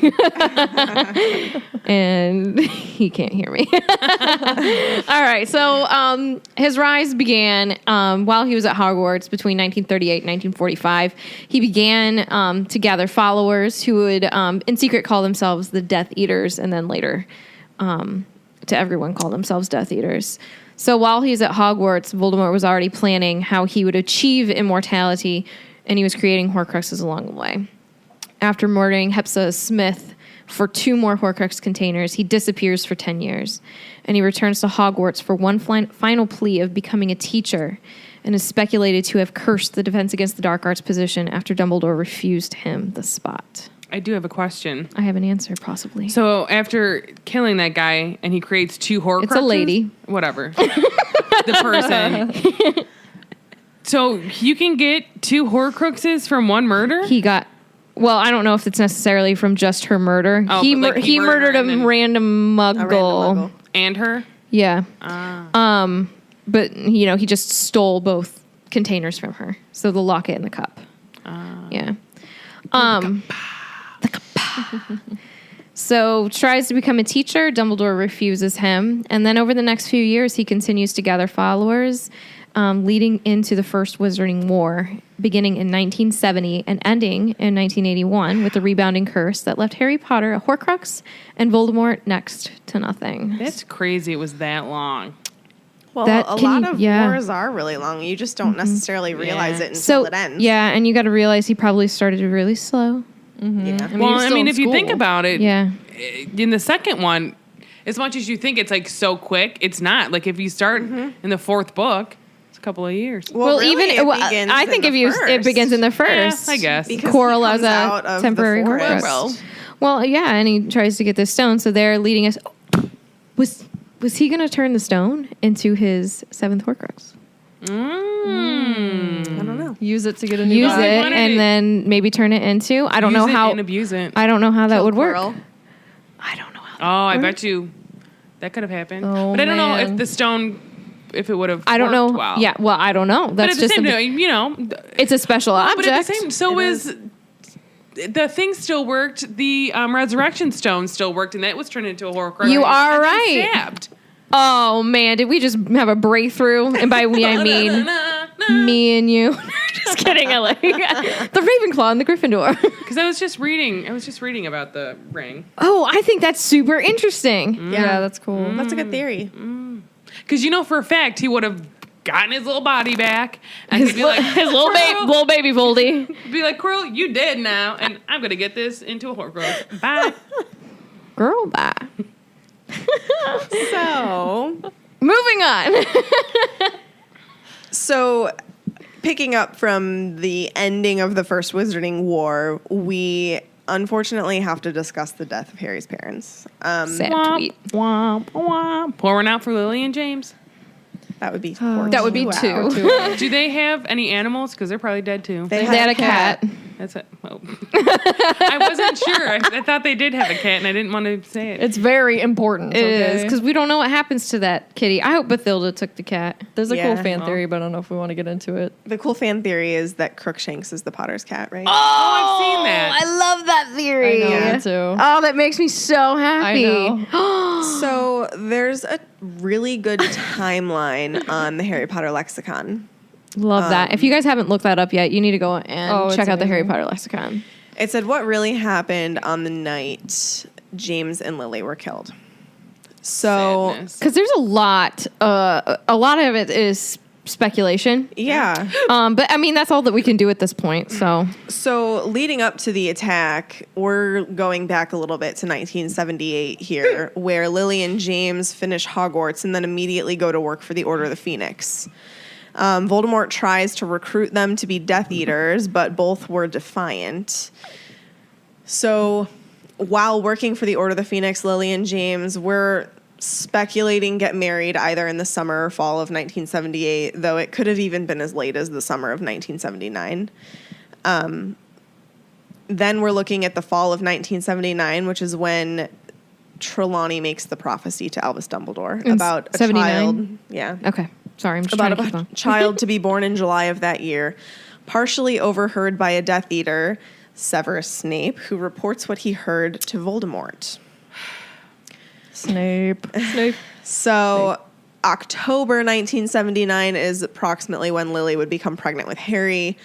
And he can't hear me. All right. So his rise began while he was at Hogwarts between 1938 and 1945. He began to gather followers who would in secret call themselves the Death Eaters, and then later to everyone call themselves Death Eaters. So while he's at Hogwarts, Voldemort was already planning how he would achieve immortality, and he was creating Horcruxes along the way. After murdering Hepzibah Smith for 2 more Horcrux containers, he disappears for 10 years, and he returns to Hogwarts for one final plea of becoming a teacher, and is speculated to have cursed the Defense Against the Dark Arts position after Dumbledore refused him the spot. I do have a question. I have an answer, possibly. So after killing that guy, and he creates 2 Horcruxes. It's a lady. Whatever. The person. So you can get 2 Horcruxes from one murder. He got. Well, I don't know if it's necessarily from just her murder. Oh, he but, like, he murdered murdered a and then- random muggle. A random muggle. And her. Yeah. But he just stole both containers from her. So the locket and the cup. Yeah. The cup. So tries to become a teacher. Dumbledore refuses him. And then over the next few years, he continues to gather followers, leading into the First Wizarding War, beginning in 1970 and ending in 1981 with the rebounding curse that left Harry Potter a Horcrux and Voldemort next to nothing. That's crazy. It was that long. Well, That a can- lot of yeah. wars are really long. You just don't necessarily realize Yeah. it until So it ends. yeah, and you got to realize he probably started really slow. Yeah. Well, still in if you think school. about it, Yeah. in the second one, as much as you think it's like so quick, it's not. Like if you start in the 4th book, it's a couple of years. Well, really, it begins I think in if the it first. begins in the first. Yeah, I guess. Because Quirrell he as comes out a of temporary the forest. Horcrux. Well, yeah, and he tries to get this stone. So they're leading us. Was he going to turn the stone into his 7th Horcrux? I don't know. Use it to get a new Use bag. it wanted and it- then maybe turn it into. I don't Use know it how. and abuse it. I don't know how that Kill would work. Quirrell. I don't know how. Oh, I bet you that could have happened. Oh, but I don't know man. if the stone, if it would have. I don't know. Well. Yeah, well, I don't know. But That's at the just same something- time, it's a special object. But at the same, so is the thing still worked. The resurrection stone still worked, and that was turned into a Horcrux. You are And then right. Stabbed. Oh man, did we just have a breakthrough? And by we I mean me and you. Just kidding. I like the Ravenclaw and the Gryffindor. Because I was just reading about the ring. Oh, I think that's super interesting. Yeah, that's cool. That's a good theory. Because for a fact he would have gotten his little body back, and he'd be like, His little "Quirrell," baby Voldy. be like, "Quirrell, you dead now, and I'm gonna get this into a Horcrux. Bye." Girl, bye. So, Moving on. so picking up from the ending of the First Wizarding War, we unfortunately have to discuss the death of Harry's parents. Sad tweet. Womp, womp. Pouring out for Lily and James. That would be That would be 2. Do they have any animals? Because they're probably dead too. They They had a cat. That's it. Oh. I wasn't sure. I thought they did have a cat, and I didn't want to say it. It's very important. It is, Okay? because we don't know what happens to that kitty. I hope Bathilda took the cat. There's a Yeah. cool fan theory, but I don't know if we want to get into it. The cool fan theory is that Crookshanks is the Potter's cat, right? Oh, I've seen that. I love that theory. I know, Yeah. me too. Oh, that makes me so happy. know. So there's a really good timeline on the Harry Potter lexicon. Love that. If you guys haven't looked that up yet, you need to go and Oh, check it's out the Harry amazing. Potter lexicon. It said what really happened on the night James and Lily were killed. So Sadness. Because there's a lot of it is speculation. yeah. But I mean, that's all that we can do at this point. So So leading up to the attack, we're going back a little bit to 1978 here, where Lily and James finish Hogwarts and then immediately go to work for the Order of the Phoenix. Voldemort tries to recruit them to be Death Eaters, but both were defiant. So while working for the Order of the Phoenix, Lily and James were speculating get married either in the summer or fall of 1978, though it could have even been as late as the summer of 1979. Then we're looking at the fall of 1979, which is when Trelawney makes the prophecy to Albus Dumbledore In about a 79? child. Yeah. okay, sorry, I'm just About trying to keep a on. child to be born in July of that year, partially overheard by a Death Eater, Severus Snape, who reports what he heard to Voldemort. Snape. So October 1979 is approximately when Lily would become pregnant with Harry.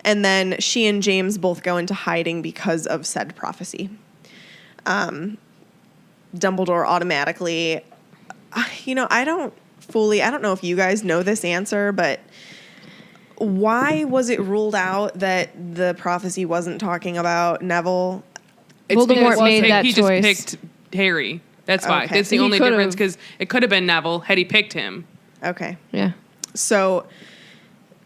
And then she and James both go into hiding because of said prophecy. Dumbledore automatically, I don't know if you guys know this answer, but why was it ruled out that the prophecy wasn't talking about Neville? It's Voldemort because made that he choice. just picked Harry. That's why. Okay. That's the He only could've- difference, because it could have been Neville had he picked him. Okay. Yeah. So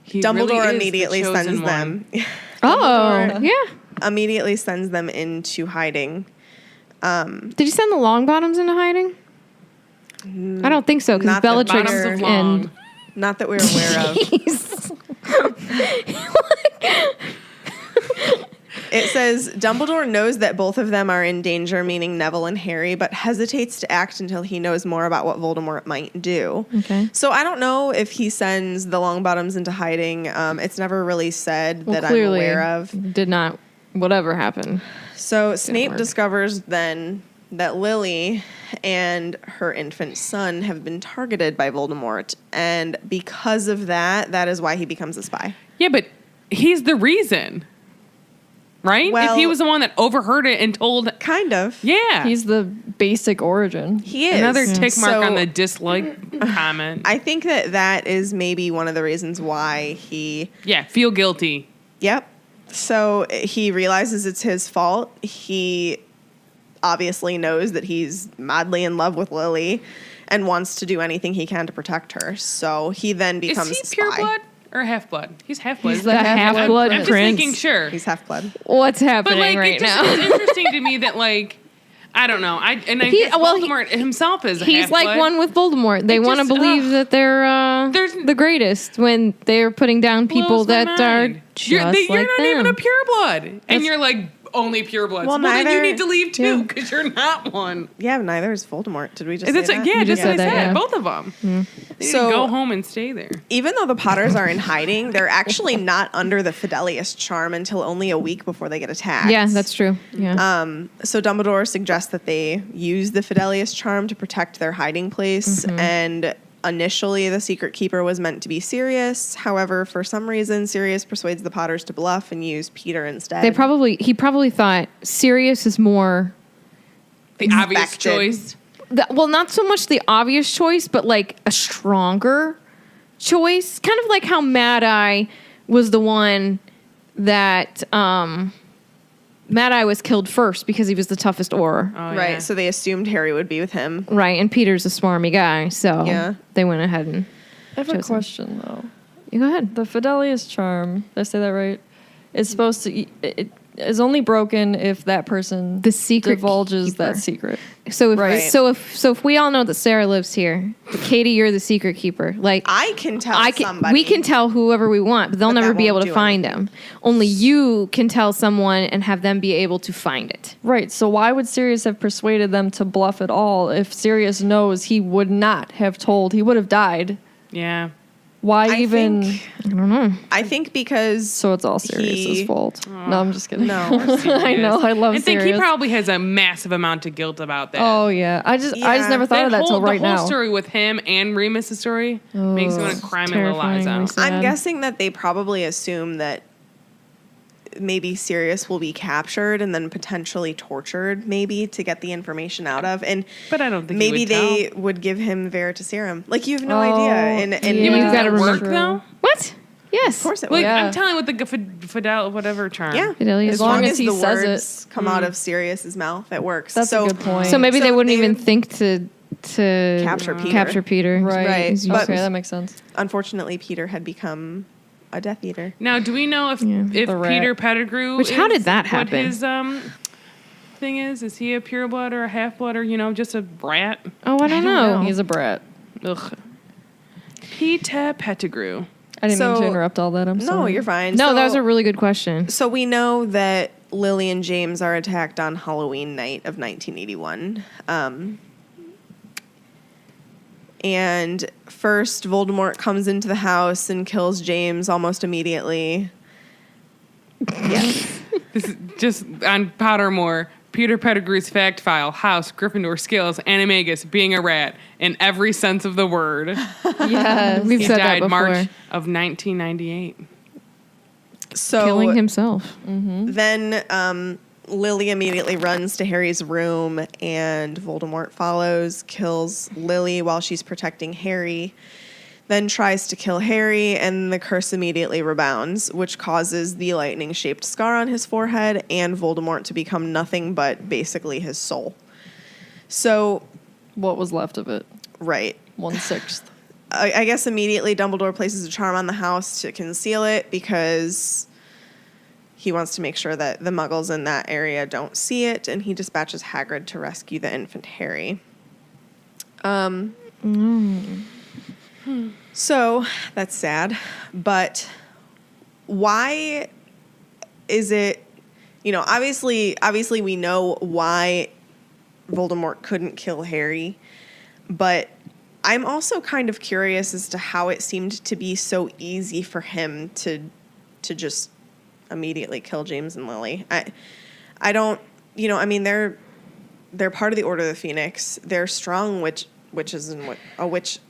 He Dumbledore really is the immediately chosen sends one. them Oh, yeah. immediately sends them into hiding. Did you send the Longbottoms into hiding? I don't think so, because Not the Bellatrix Bottoms of and long. Not that we're aware of. It says Dumbledore knows that both of them are in danger, meaning Neville and Harry, but hesitates to act until he knows more about what Voldemort might do. Okay. So I don't know if he sends the Longbottoms into hiding. It's never really said that I'm clearly aware of. did not, whatever happened. So Snape work. discovers then that Lily and her infant son have been targeted by Voldemort. And because of that, that is why he becomes a spy. Yeah, but he's the reason. Right? Well- if he was the one that overheard it and told. Kind of. Yeah. He's the basic origin. He is. Another tick mark So on the dislike comment. I think that is maybe one of the reasons why he... Yeah, feel guilty. Yep. So he realizes it's his fault. He obviously knows that he's madly in love with Lily and wants to do anything he can to protect her. So he then becomes Is a he pure spy. blood or half blood? He's half blood. He's the half-blood I'm just prince. making sure. He's half-blood. What's But happening like, right it just, now? it's interesting to me that like, I don't know. I He- guess well, he- Voldemort himself is a He's half-blood. like one with Voldemort. They It want to just- believe that they're There's- the greatest when they're putting down people Blows my that are mind. just you're like not them. even a pure blood, and That's- you're like only pure blood. Well, Well, then you neither- need to leave Yeah. too because you're not one. Yeah, neither is Voldemort. Did we just That's say like, that? yeah, You just just what I said that, said. yeah. Both of them. They need So- to go home and stay there. Even though the Potters are in hiding, they're actually not under the Fidelius charm until only a week before they get attacked. Yeah, that's true. Yeah. So Dumbledore suggests that they use the Fidelius charm to protect their hiding place. Mm-hmm. And initially, the Secret Keeper was meant to be Sirius. However, for some reason, Sirius persuades the Potters to bluff and use Peter instead. He probably thought Sirius is more The obvious Expected. choice. well, not so much the obvious choice, but like a stronger choice. Kind of like how Mad Eye was the one that Mad Eye was killed first because he was the toughest Auror. Oh, Right, yeah. so they assumed Harry would be with him. Right, and Peter's a smarmy guy, so Yeah. they went ahead and I have a Chosen. question though. you go ahead. The Fidelius charm, did I say that right? Is supposed to is only broken if that person The secret divulges keeper. that secret. So if Right. if we all know that Sarah lives here, Katie, you're the secret keeper. Like I can tell somebody. we can tell whoever we want, but they'll But never that be able won't to do find anything. them. Only you can tell someone and have them be able to find it. Right. So why would Sirius have persuaded them to bluff at all if Sirius knows he would not have told? He would have died. Yeah. Why I even? think, I think because So it's all Sirius's fault. No, I'm just kidding. No. I know. I love I think Sirius. he probably has a massive amount of guilt about that. Oh yeah. I just never thought of that till right the whole now. story with him and Remus's story makes me want to cry my little eyes terrifyingly out. sad. I'm guessing that they probably assume that maybe Sirius will be captured and then potentially tortured, maybe to get the information out of. And But I don't think maybe he would they tell. would give him Veritaserum. Like you have no Oh, idea. And yeah. Yeah, but You've does gotta that work remember- though? What? Yes. of course it Like would. Yeah. I'm telling with the fidel whatever term. Yeah. Fidelity As is long fine. as he the says it. words come out of Sirius's mouth, it works. That's a good point. So maybe they wouldn't they- even think to Capture Peter. Capture Peter. Right. He's But- Okay, that makes sense. Unfortunately, Peter had become a Death Eater. Now, do we know if The rat. Peter Pettigrew? Which, how is did that what happen? his thing is? Is he a pureblood or a half blood or just a rat? Oh, I don't know. He's a brat. Ugh. Peter Pettigrew. I didn't mean So- to interrupt all that. I'm No, sorry. you're fine. No, So- that was a really good question. So we know that Lily and James are attacked on Halloween night of 1981. And first, Voldemort comes into the house and kills James almost immediately. Yes. This is just on Pottermore. Peter Pettigrew's fact file: House, Gryffindor, skills, Animagus, being a rat in every sense of the word. Yes. We've He said that died before. March of 1998. So Killing himself. then Lily immediately runs to Harry's room, and Voldemort follows, kills Lily while she's protecting Harry, then tries to kill Harry, and the curse immediately rebounds, which causes the lightning-shaped scar on his forehead and Voldemort to become nothing but basically his soul. So, What was left of it? right. 1/6. I guess immediately Dumbledore places a charm on the house to conceal it because he wants to make sure that the muggles in that area don't see it, and he dispatches Hagrid to rescue the infant Harry. So that's sad, but why is it, obviously we know why Voldemort couldn't kill Harry, but I'm also kind of curious as to how it seemed to be so easy for him to just immediately kill James and Lily. I don't, they're part of the Order of the Phoenix. They're strong witches and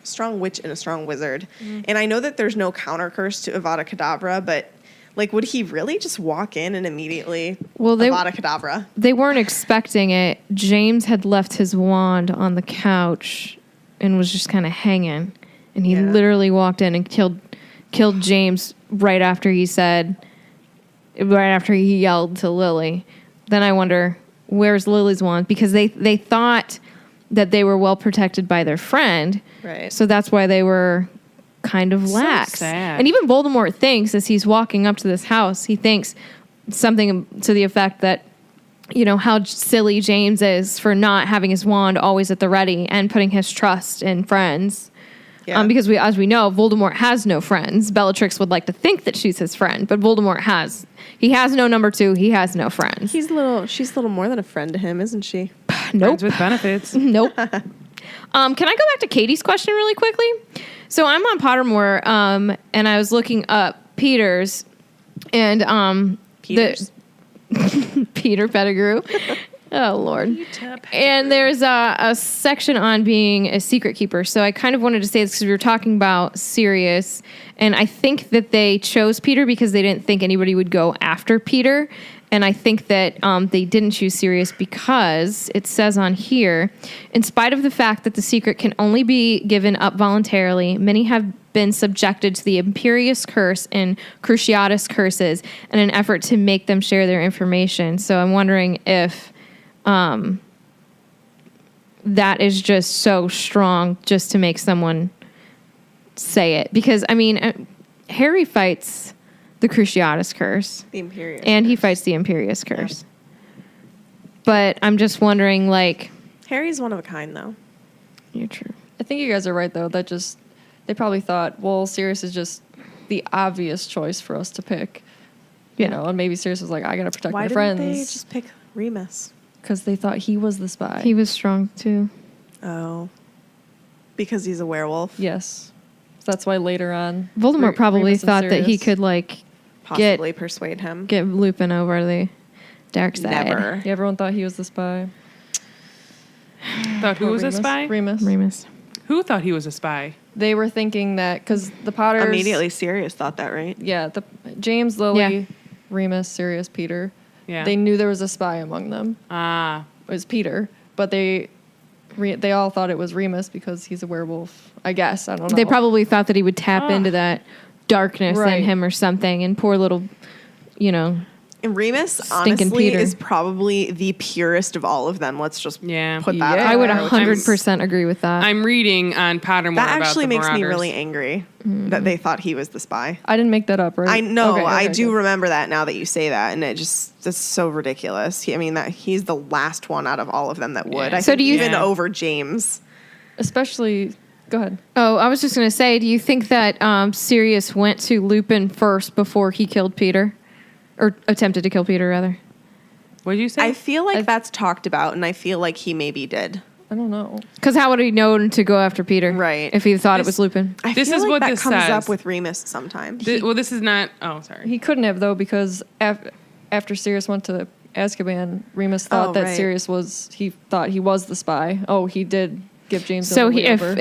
strong witch and a strong wizard. And I know that there's no counter curse to Avada Kedavra, but like, would he really just walk in and immediately Avada Kedavra? They weren't expecting it. James had left his wand on the couch and was just kind of hanging. And he Yeah. literally walked in and killed James right after he yelled to Lily. Then I wonder, where's Lily's wand? Because they thought that they were well protected by their friend. Right. So that's why they were kind of lax. sad. And even Voldemort thinks, as he's walking up to this house, he thinks something to the effect that, how silly James is for not having his wand always at the ready and putting his trust in friends. Yeah. Because as we know, Voldemort has no friends. Bellatrix would like to think that she's his friend, but Voldemort has no number two. He has no friends. She's a little more than a friend to him, isn't she? Nope. Friends with benefits. Nope. Can I go back to Katie's question really quickly? So I'm on Pottermore, and I was looking up Peter's, and Peters. Peter Pettigrew. Oh, Lord. And there's a section on being a secret keeper. So I kind of wanted to say this because we were talking about Sirius. And I think that they chose Peter because they didn't think anybody would go after Peter. And I think that they didn't choose Sirius because it says on here, in spite of the fact that the secret can only be given up voluntarily, many have been subjected to the Imperius Curse and Cruciatus Curses in an effort to make them share their information. So I'm wondering if that is just so strong just to make someone say it. Because, Harry fights the Cruciatus curse. The Imperious. And he fights the Imperious curse. But I'm just wondering, like... Harry's one of a kind, though. You're true. I think you guys are right, though. They probably thought, well, Sirius is just the obvious choice for us to pick. You Yeah. know, and maybe Sirius was like, I got to protect Why my didn't friends. they just pick Remus? Because they thought he was the spy. He was strong, too. Oh. Because he's a werewolf? Yes. That's why later on... Voldemort probably Remus and thought that he Sirius- could, like, Possibly persuade him. get Lupin over the dark side. Never. Yeah, everyone thought he was the spy. Thought who was a Remus. spy? Remus. Who thought he was a spy? They were thinking that because the Potters... Immediately Sirius thought that, right? Yeah, James, Lily, Yeah. Remus, Sirius, Peter. Yeah. They knew there was a spy among them. Ah. It was Peter, but they all thought it was Remus because he's a werewolf. I guess, I don't know. They probably thought that he would tap into that darkness Right. in him or something, and poor little, you know... And Remus, Stinking honestly, Peter. is probably the purest of all of them. Let's just Yeah. put that Yeah. out I would there. 100% agree with that. I'm reading on Pottermore That about actually the makes me Marauders. really angry that they thought he was the spy. I didn't make that up, right? I know. Okay, I okay, do good. remember that now that you say that, and that's so ridiculous. That he's the last one out of all of them that would. Yeah. I So think do you- even Yeah. over James? Especially, go ahead. Oh, I was just going to say, do you think that Sirius went to Lupin first before he killed Peter? Or attempted to kill Peter, rather? What did you say? I feel like that's talked about, and I feel like he maybe did. I don't know. Because how would he know to go after Peter? Right. If he thought it This- was Lupin? I This feel is like what that this comes says. up with Remus sometimes. Well, this is not. Oh, sorry. He couldn't have, though, because after Sirius went to Azkaban, Remus thought Oh, that right. he thought he was the spy. Oh, he did give James So a he, over.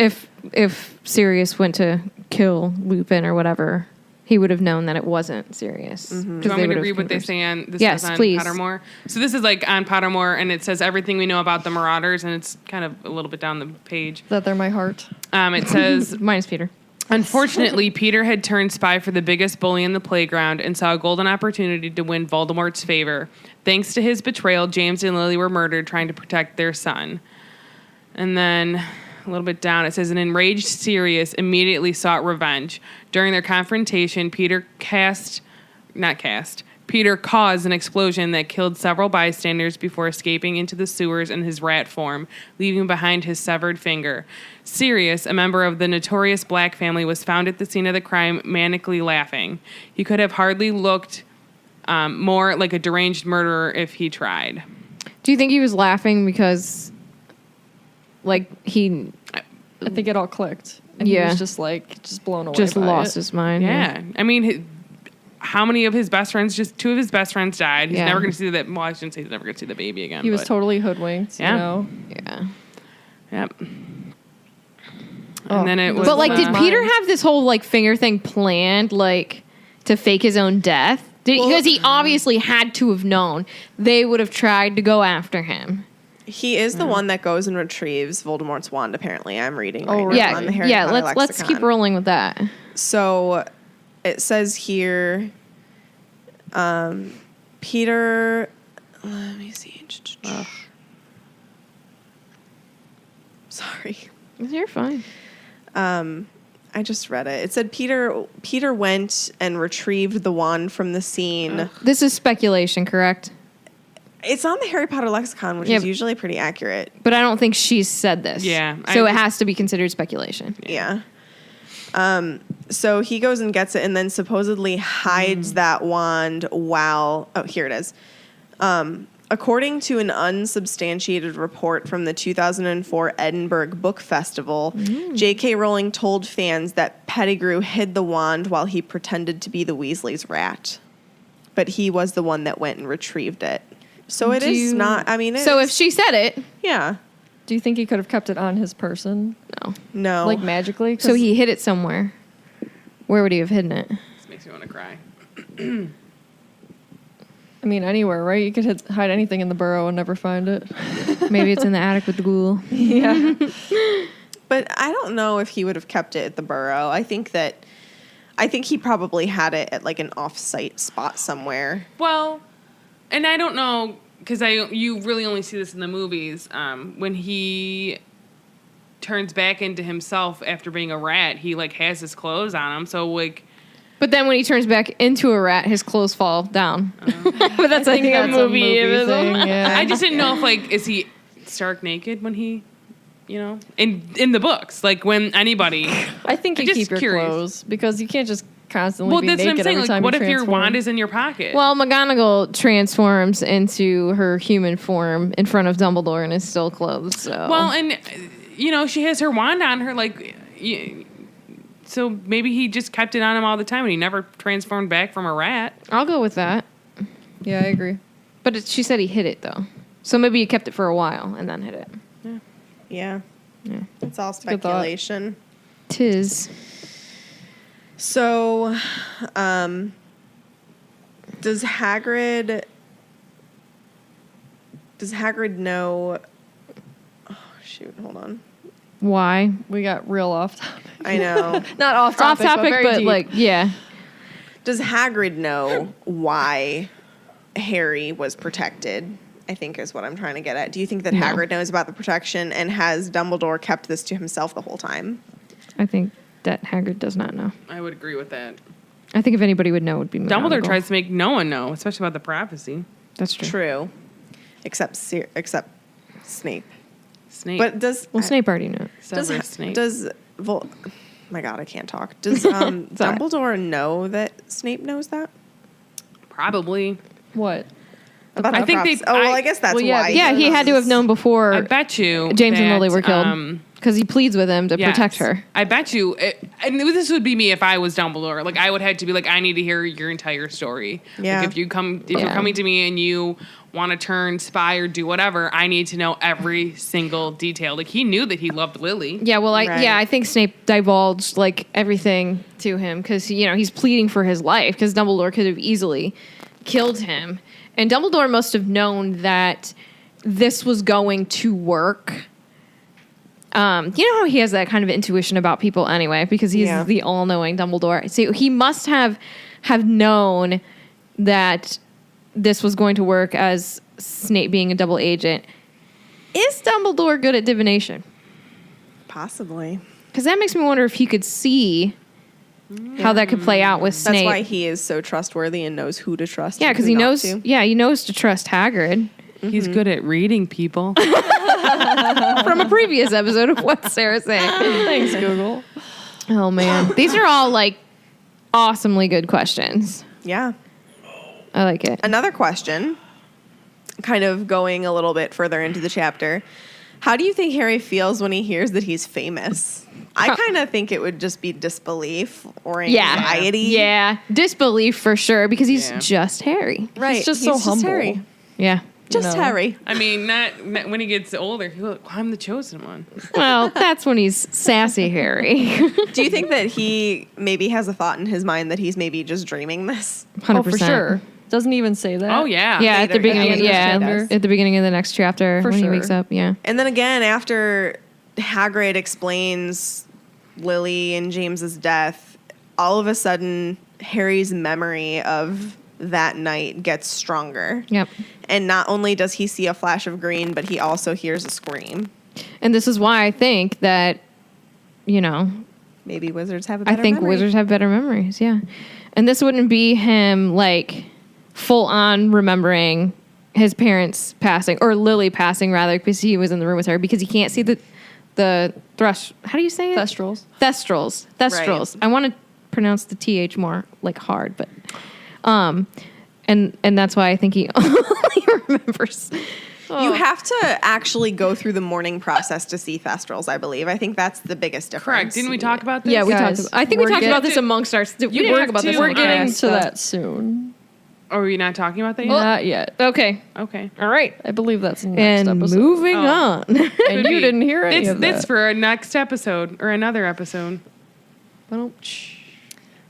if Sirius went to kill Lupin or whatever, he would have known that it wasn't Sirius. Do you want me to read what they say on this? Yes, is on please. Pottermore. So this is like on Pottermore, and it says everything we know about the Marauders, and it's kind of a little bit down the page. that they're my heart. It says, Minus Peter. unfortunately, Peter had turned spy for the biggest bully in the playground and saw a golden opportunity to win Voldemort's favor. Thanks to his betrayal, James and Lily were murdered trying to protect their son. And then a little bit down, it says, an enraged Sirius immediately sought revenge. During their confrontation, Peter caused an explosion that killed several bystanders before escaping into the sewers in his rat form, leaving behind his severed finger. Sirius, a member of the notorious Black family, was found at the scene of the crime manically laughing. He could have hardly looked more like a deranged murderer if he tried. Do you think he was laughing because, like, he I think it all clicked. And Yeah. he was just blown away just by lost it. his mind? Yeah. I mean, how many of his best friends, just two of his best friends died. He's Yeah. never going to see that. Well, I shouldn't say he's never going to see the baby again. He was but- totally hoodwinked, Yeah. you know? Yeah. Yep. Oh, And then it was. But, like, did Mine. Peter have this whole, like, finger thing planned, like, to fake his own death? Because he obviously had to have known they would have tried to go after him. He is the one that goes and retrieves Voldemort's wand. Apparently, I'm reading. Right now Yeah, on the Harry yeah. Potter Let's keep lexicon. rolling with that. So it says here, Peter. Let me see. Sorry. You're fine. I just read it. It said Peter went and retrieved the wand from the scene. This is speculation, correct? It's on the Harry Potter lexicon, which Yeah, is usually pretty accurate. But I don't think she's said this. Yeah, So I- it has to be considered speculation. Yeah. So he goes and gets it and then supposedly hides that wand while... Oh, here it is. According to an unsubstantiated report from the 2004 Edinburgh Book Festival, J.K. Rowling told fans that Pettigrew hid the wand while he pretended to be the Weasley's rat. But he was the one that went and retrieved it. So it is not... I mean, it So is- if she said it, Yeah. Do you think he could have kept it on his person? no. No. Like magically? 'Cause So he hid it somewhere. Where would he have hidden it? This makes me want to cry. I mean, anywhere, right? You could hide anything in the burrow and never find it. Maybe it's in the attic with the ghoul. Yeah. But I don't know if he would have kept it at the burrow. I think he probably had it at like an off-site spot somewhere. Well, and I don't know, because you really only see this in the movies. When he turns back into himself after being a rat, he like has his clothes on him. So like, But then when he turns back into a rat, his clothes fall down. But that's I think a that's movie. thing, yeah. I just didn't know if like is he stark naked when he, in the books, like when anybody. I think you just keep your curious. clothes because you can't just constantly Well, be that's what I'm naked saying. every Like, time what you if your transform. wand is in your pocket? Well, McGonagall transforms into her human form in front of Dumbledore and is still clothed. So Well, and she has her wand on her, like. So maybe he just kept it on him all the time, and he never transformed back from a rat. I'll go with that. Yeah, I agree. But she said he hid it though, so maybe he kept it for a while and then hid it. Yeah. Yeah. It's all good thought. speculation. Tis. So, does Hagrid know? Oh shoot! Hold on. Why? We got real off topic. I know. Not off topic, Off topic, very but deep. like, yeah. Does Hagrid know why Harry was protected? I think is what I'm trying to get at. Do you think that No. Hagrid knows about the protection, and has Dumbledore kept this to himself the whole time? I think that Hagrid does not know. I would agree with that. I think if anybody would know, it would be Dumbledore McGonagall. tries to make no one know, especially about the prophecy. That's true. True. Except Snape. Snape. But does Well, Snape already knew. Severus Snape. my God, I can't talk. Does Dumbledore know that Snape knows that? Probably. What? About I the think props- they- Oh, well, I- I guess that's well, yeah, why. Yeah, he had to have known before I bet you James and that, Lily were killed because he pleads with him to yes. protect her. I bet you, and this would be me if I was Dumbledore. Like I would have to be like, I need to hear your entire story. Yeah. Like if you're Yeah. coming to me and you want to turn spy or do whatever, I need to know every single detail. Like he knew that he loved Lily. Yeah, well, Right. I think Snape divulged like everything to him because he's pleading for his life because Dumbledore could have easily killed him, and Dumbledore must have known that this was going to work. You know how he has that kind of intuition about people anyway, because he's Yeah. the all-knowing Dumbledore. So he must have known that this was going to work as Snape being a double agent. Is Dumbledore good at divination? Possibly. Because that makes me wonder if he could see how that could play out with Snape. That's why he is so trustworthy and knows who to trust. Yeah, and because who he not knows. to. Yeah, he knows to trust Hagrid He's good at reading people. from a previous episode of What's Sarah Saying. Thanks, Google. Oh man, these are all like awesomely good questions. Yeah. I like it. Another question, kind of going a little bit further into the chapter. How do you think Harry feels when he hears that he's famous? I kind of think it would just be disbelief or anxiety. Yeah, disbelief for sure because he's Yeah. just Harry. Right. He's just so humble. Harry. Yeah. Just know. Harry. I mean, not when he gets older. He'll be like, I'm the chosen one. Well, that's when he's sassy Harry. Do you think that he maybe has a thought in his mind that he's maybe just dreaming this? 100%. Oh, for sure. Doesn't he even say that. Oh yeah. Yeah, at the Later, beginning. at the end of the chapter. At the beginning of the next chapter For when he sure. wakes up. Yeah. And then again, after Hagrid explains Lily and James's death, all of a sudden Harry's memory of that night gets stronger. Yep. And not only does he see a flash of green, but he also hears a scream. And this is why I think that, Maybe wizards have a I better think memory. wizards have better memories. Yeah. And this wouldn't be him like full on remembering his parents passing or Lily passing rather because he was in the room with her because he can't see the thrush. How do you say it? Thestrals. Thestrals. Right. I want to pronounce the TH more like hard, but and that's why I think he only remembers. You have to actually go through the mourning process to see Thestrals, I believe. I think that's the biggest difference. Correct. Didn't we talk about this? Yeah, we Guys, talked. I think we we're talked about getting- this amongst our. We didn't have talk about this. to. on We're the getting podcast, to but- that soon. Or are we not talking about that yet? Not yet. Okay. Okay. All right. I believe that's the next And episode. moving Oh. on. And Could you be. didn't hear any of that. That's for a next episode or another episode.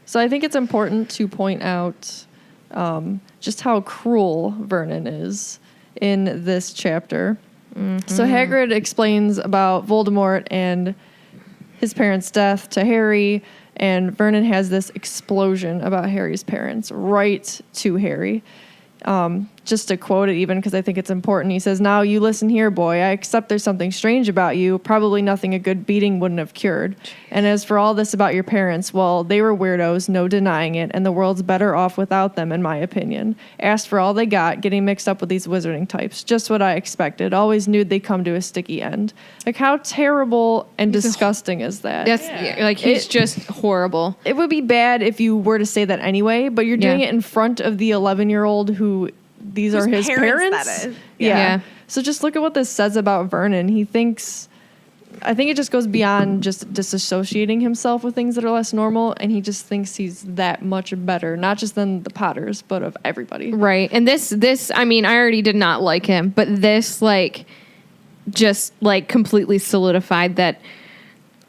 So I think it's important to point out just how cruel Vernon is in this chapter. So Hagrid explains about Voldemort and his parents' death to Harry, and Vernon has this explosion about Harry's parents right to Harry. just to quote it even because I think it's important, he says, "Now you listen here, boy. I accept there's something strange about you. Probably nothing a good beating wouldn't have cured. And as for all this about your parents, well, they were weirdos, no denying it, and the world's better off without them, in my opinion. Asked for all they got, getting mixed up with these wizarding types. Just what I expected. Always knew they'd come to a sticky end." Like, how terrible and disgusting is that? That's like he's just horrible. It would be bad if you were to say that anyway, but you're doing Yeah. it in front of the 11-year-old who these are his parents. That is. Yeah. Yeah. So just look at what this says about Vernon. I think it just goes beyond just disassociating himself with things that are less normal, and he just thinks he's that much better, not just than the Potters, but of everybody. Right. And this, I mean, I already did not like him, but this, like, just, like, completely solidified that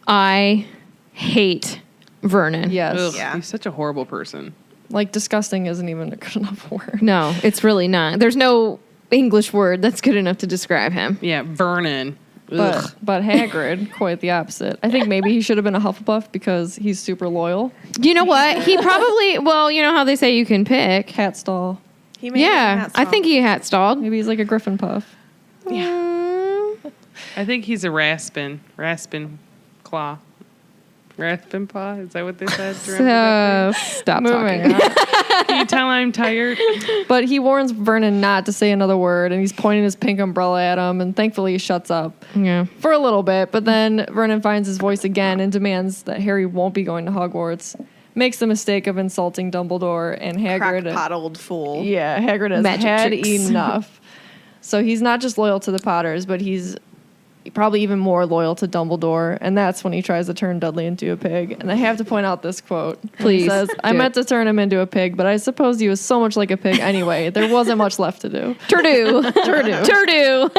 I hate Vernon. Yes. Ugh, Yeah. he's such a horrible person. Like, disgusting isn't even a good enough word. No, it's really not. There's no English word that's good enough to describe him. Yeah, Vernon. Ugh. But Hagrid, quite the opposite. I think maybe he should have been a Hufflepuff because he's super loyal. You know what? He probably, well, you know how they say you can pick. Cat stall. He may have Yeah, had I think he hat stalled. Maybe he's like a Griffin Puff. I think he's a Raspin claw. Raspin paw? Is that what they said? Do you remember So stop Moving talking. on. that? Can you tell I'm tired? But he warns Vernon not to say another word, and he's pointing his pink umbrella at him, and thankfully he shuts up Yeah. for a little bit. But then Vernon finds his voice again and demands that Harry won't be going to Hogwarts. Makes the mistake of insulting Dumbledore, and Hagrid... Crackpot old fool. Yeah, Hagrid has Magic had tricks. enough. So he's not just loyal to the Potters, but he's probably even more loyal to Dumbledore, and that's when he tries to turn Dudley into a pig. And I have to point out this quote. Please, He says, "I do meant to turn him into a pig, but I suppose he was so much like a pig anyway. There wasn't much left to do." Turdu. Turdu. Turdu.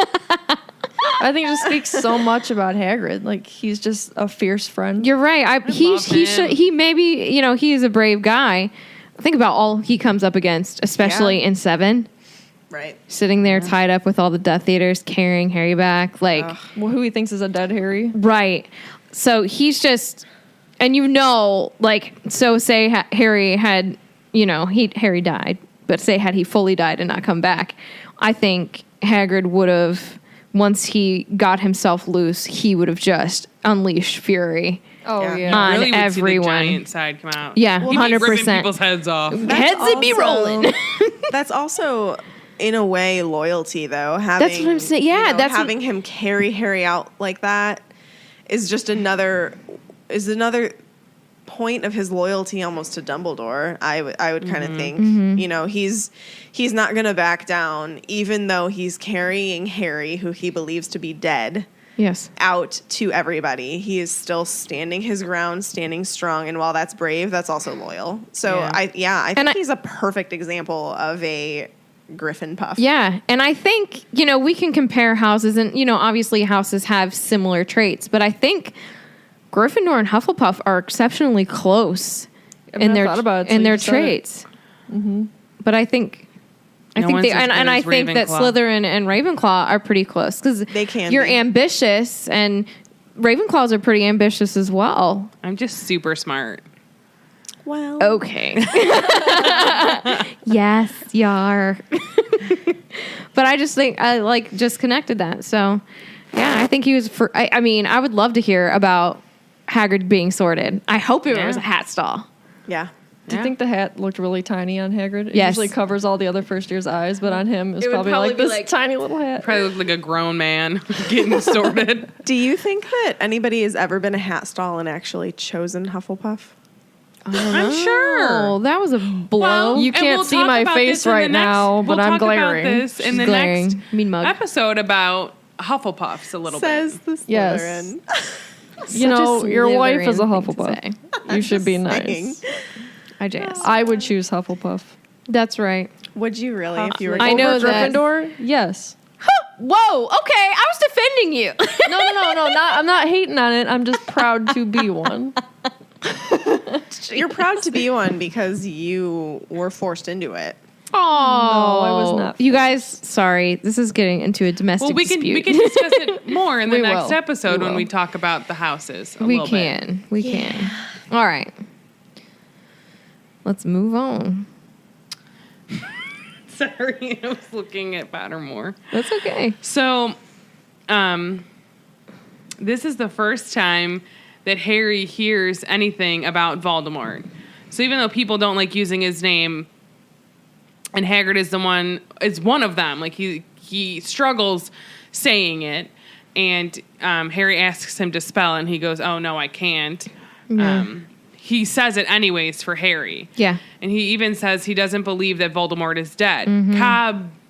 I think it just speaks so much about Hagrid. Like, he's just a fierce friend. You're right. love him. He maybe, you know, he is a brave guy. Think about all he comes up against, especially in 7. Right. Sitting there tied up with all the Death Eaters, carrying Harry back. Like, Well, who he thinks is a dead Harry. right. So he's just, and you know, like, so say Harry had, you know, Harry died, but say had he fully died and not come back, I think Hagrid would have, once he got himself loose, he would have just unleashed fury Oh, Yeah. yeah. on Really would see the everyone. giant side come out. Yeah, He'd be ripping 100%. people's heads off. Heads would be rolling. That's also, in a way, loyalty, though. Having, That's what I'm saying. Yeah, that's what- having him carry Harry out like that is just another point of his loyalty almost to Dumbledore. I would kind of think, you know, he's not going to back down, even though he's carrying Harry, who he believes to be dead, Yes. out to everybody. He is still standing his ground, standing strong, and while that's brave, that's also loyal. So Yeah. I think he's a perfect example of a Griffin Puff. Yeah, and I think, you know, we can compare houses, and, you know, obviously houses have similar traits, but I think Gryffindor and Hufflepuff are exceptionally close I've in never their thought about it till in you their just said it. traits. But I think No they one's as and good I as think that Ravenclaw. Slytherin and Ravenclaw are pretty close because They can you're be. ambitious, and Ravenclaws are pretty ambitious as well. I'm just super smart. Well, Okay. Yes, you are. But I just think I just connected that. So, yeah, I think he was I mean, I would love to hear about Hagrid being sorted. I hope it was a hat stall. yeah. Do you think the hat looked really tiny on Hagrid? It Yes. usually covers all the other first year's eyes, but on him, it's It would probably probably like be this like- tiny little hat. Probably look like a grown man getting sorted. Do you think that anybody has ever been a hat stall and actually chosen Hufflepuff? I'm sure. Oh, that was a blow. Well, You and can't we'll see talk my about face this in the right now, but we'll I'm talk about glaring. this in She's the glaring. next Mean mug. episode about Hufflepuffs a little Says bit. the Slytherin. Yes. You Such a know, your wife is a Slytherin thing to Hufflepuff. say. You should be Saying. nice. I just. I would choose Hufflepuff. That's right. Would you really if you were? I know Over that. Gryffindor? Yes. Whoa. Okay, I was defending you. No. I'm not hating on it. I'm just proud to be one. You're proud to be one because you were forced into it. Oh, I was not. You guys, sorry, this is getting into a domestic Well, we can dispute. discuss it more in the We next will. episode We when will. we talk about the houses. A We little bit. can. We can. All right. Let's move on. Sorry, I was looking at Pottermore. That's okay. So, this is the first time that Harry hears anything about Voldemort. So even though people don't like using his name, and Hagrid is one of them. Like he struggles saying it, and Harry asks him to spell, and he goes, "Oh no, I can't." He says it anyways for Harry. Yeah. And he even says he doesn't believe that Voldemort is dead.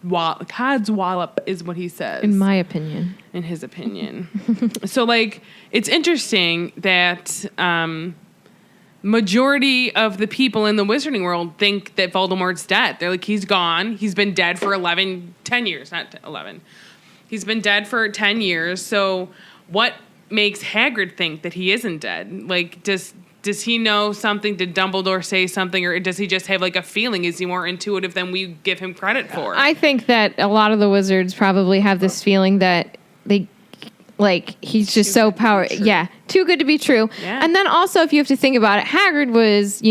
Codswallop is what he says. In my opinion. In his opinion. So, like, it's interesting that majority of the people in the wizarding world think that Voldemort's dead. They're like, he's gone. He's been dead for 10 years. Not 11. He's been dead for 10 years. So what makes Hagrid think that he isn't dead? Like, does he know something? Did Dumbledore say something? Or does he just have, like, a feeling? Is he more intuitive than we give him credit for? I think that a lot of the wizards probably have this feeling that he's just so powerful. Yeah, too good to be true. Yeah. And then also, if you have to think about it, Hagrid was,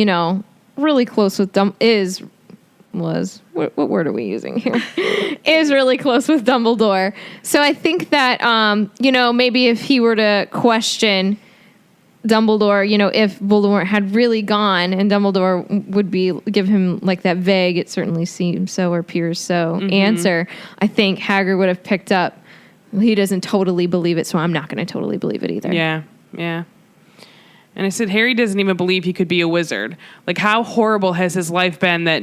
really close with what word are we using here? Is really close with Dumbledore. So I think that, maybe if he were to question Dumbledore, if Voldemort had really gone, and Dumbledore would give him like that vague, it certainly seems so or appears so answer, I think Hagrid would have picked up, well, he doesn't totally believe it, so I'm not going to totally believe it either. Yeah. And I said, Harry doesn't even believe he could be a wizard. Like, how horrible has his life been that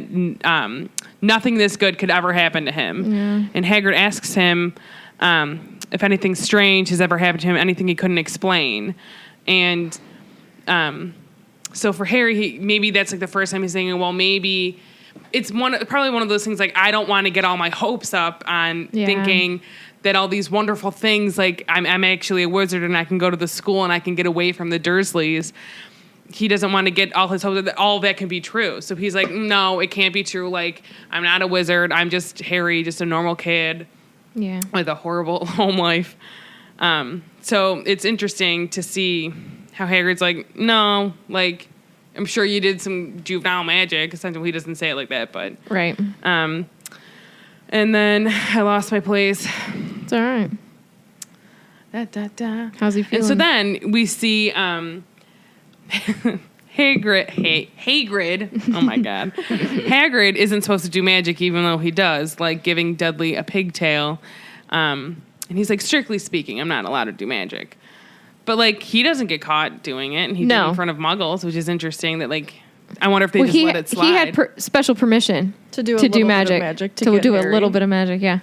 nothing this good could ever happen to him? Yeah. And Hagrid asks him if anything strange has ever happened to him, anything he couldn't explain. And so for Harry, maybe that's like the first time he's thinking, well, maybe it's probably one of those things, like, I don't want to get all my hopes up on thinking that all these wonderful things, like I'm actually a wizard and I can go to the school and I can get away from the Dursleys. He doesn't want to get all his hopes that all that can be true. So he's like, no, it can't be true. Like, I'm not a wizard. I'm just Harry, just a normal kid with a horrible home life. So it's interesting to see how Hagrid's like, no, like, I'm sure you did some juvenile magic. Essentially, he doesn't say it like that, but right. And then I lost my place. It's all right. How's he feeling? And so then we see Hagrid. Oh my God. Hagrid isn't supposed to do magic, even though he does, like giving Dudley a pigtail. And he's like, strictly speaking, I'm not allowed to do magic. But like, he doesn't get caught doing it, and he did it in front of Muggles, which is interesting. That like, I wonder if they just let it slide. He had special permission to do magic, to do a little bit of magic. Yeah.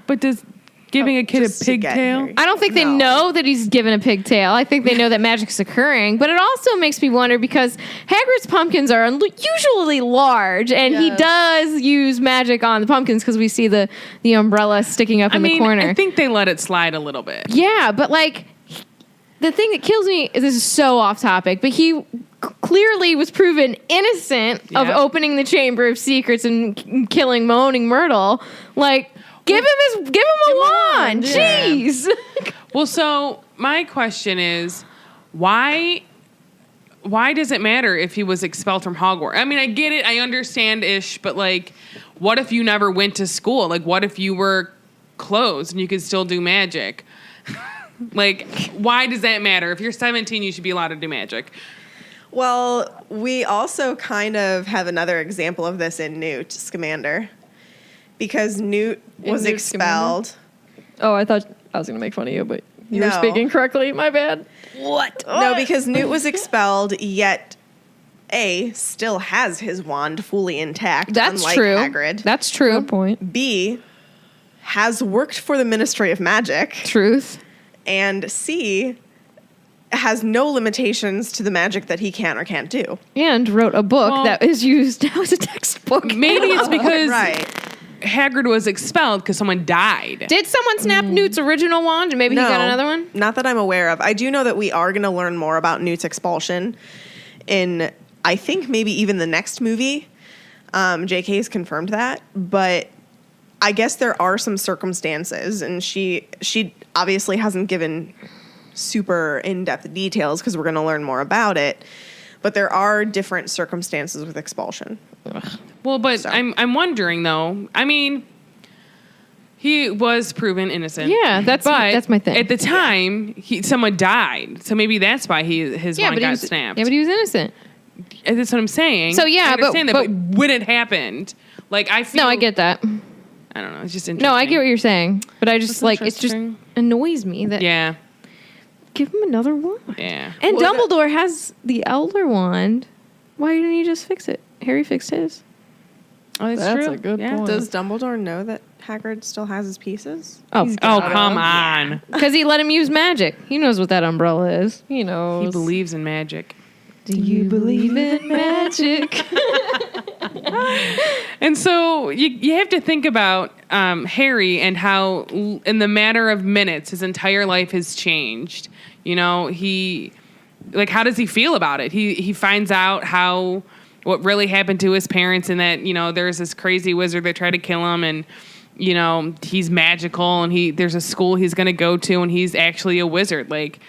But does giving a kid a pigtail? I don't think they know that he's given a pigtail. I think they know that magic's occurring. But it also makes me wonder, because Hagrid's pumpkins are usually large, and he does use magic on the pumpkins because we see the umbrella sticking up in the corner. I think they let it slide a little bit. Yeah, but like, the thing that kills me, this is so off topic, but he clearly was proven innocent of opening the Chamber of Secrets and killing Moaning Myrtle. Like, give him a wand. Jeez. Well, so my question is, why does it matter if he was expelled from Hogwarts? I mean, I get it, I understand-ish, but like, what if you never went to school? Like, what if you were closed and you could still do magic? Like, why does that matter? If you're 17, you should be allowed to do magic. Well, we also kind of have another example of this in Newt Scamander, because Newt was expelled. Oh, I thought I was going to make fun of you, but you were speaking correctly. My bad. What? No, because Newt was expelled, yet A, still has his wand fully intact. That's unlike true. Hagrid. That's true. Good point. B, has worked for the Ministry of Magic. Truth. And C, has no limitations to the magic that he can or can't do. And wrote a book that is used now as a textbook. Maybe it's because Right. Hagrid was expelled because someone died. Did someone snap Newt's original wand and maybe he got another one? Not that I'm aware of. I do know that we are going to learn more about Newt's expulsion in, I think, maybe even the next movie. JK has confirmed that. But I guess there are some circumstances, and she obviously hasn't given super in-depth details because we're going to learn more about it. But there are different circumstances with expulsion. Well, but So. I'm wondering though. I mean, he was proven innocent. Yeah, that's my thing. At the time, someone died, so maybe that's why his wand got snapped. Yeah, but he was innocent. That's what I'm saying. So, yeah, I understand but- that, but when it happened, like I feel. No, I get that. I don't know. It's just interesting. No, I get what you're saying, but I just That's it just interesting. annoys me that Yeah. give him another wand. Yeah. And Well, Dumbledore has the Elder Wand. Why didn't he just fix it? Harry fixed his. Oh, that's That's true. a good Yeah. point. Does Dumbledore know that Hagrid still has his pieces? Oh, Oh, come on. because he let him use magic. He knows what that umbrella is. He knows. He believes in magic. Do you believe in magic? And so you have to think about Harry and how, in the matter of minutes, his entire life has changed. You know, how does he feel about it? He finds out what really happened to his parents, and that, you know, there's this crazy wizard that tried to kill him, and, you know, he's magical, and there's a school he's going to go to, and he's actually a wizard. Like,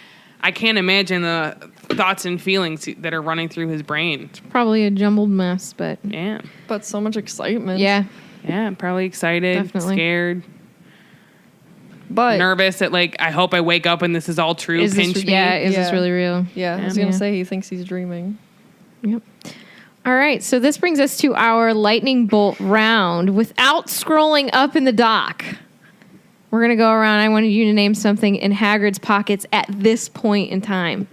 I can't imagine the thoughts and feelings that are running through his brain. Probably a jumbled mess, but Yeah. But so much excitement. yeah. Yeah, I'm probably excited, Definitely. scared, But nervous that, like, I hope I wake up and this is all true. Is Pinch this, me. yeah, is this Yeah. really real? yeah, I was Yeah. gonna say he thinks he's dreaming. Yep. All right, so this brings us to our lightning bolt round. Without scrolling up in the dock, we're going to go around. I wanted you to name something in Hagrid's pockets at this point in time.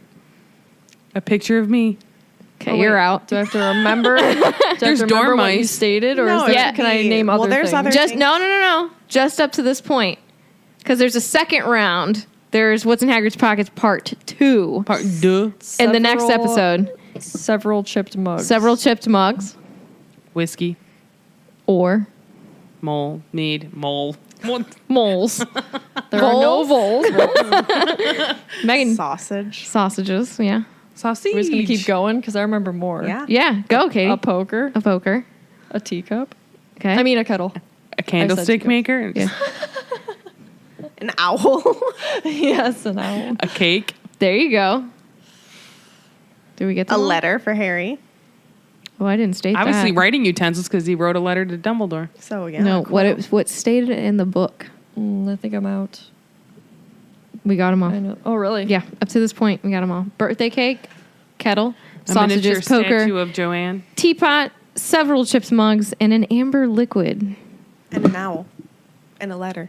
A picture of me. Okay, Oh, you're wait, out. Do I have to remember? Do I have There's to remember what you dormice. stated, or No, is there, yeah. can I name Well, other there's things? other- Just no. Just up to this point, because there's a second round. There's what's in Hagrid's pockets, part 2, Part deux. in the next Several- episode. Several chipped mugs. Several chipped mugs, Whiskey. or Mole. Mead. Mole. moles. There are no Voles. voles. Megan, Sausage. sausages. Yeah, Sausage. We're just gonna keep going because I remember more. Yeah. yeah. Go, Katie. A poker, A poker. a teacup. Okay. I mean a kettle. A candlestick teacup. maker. Yeah. An owl. Yes, an owl. A cake. There you go. Did we get A them all? letter for Harry. Oh, I didn't state Obviously, that. writing utensils because he wrote a letter to Dumbledore. So yeah. No, cool. what stated in the book. I think I'm out. We got them all. I know. Oh, really? Yeah, up to this point, we got them all. Birthday cake, kettle, A miniature sausages, poker, statue of Joanne. teapot, several chips mugs, and an amber liquid. And an owl. And a letter.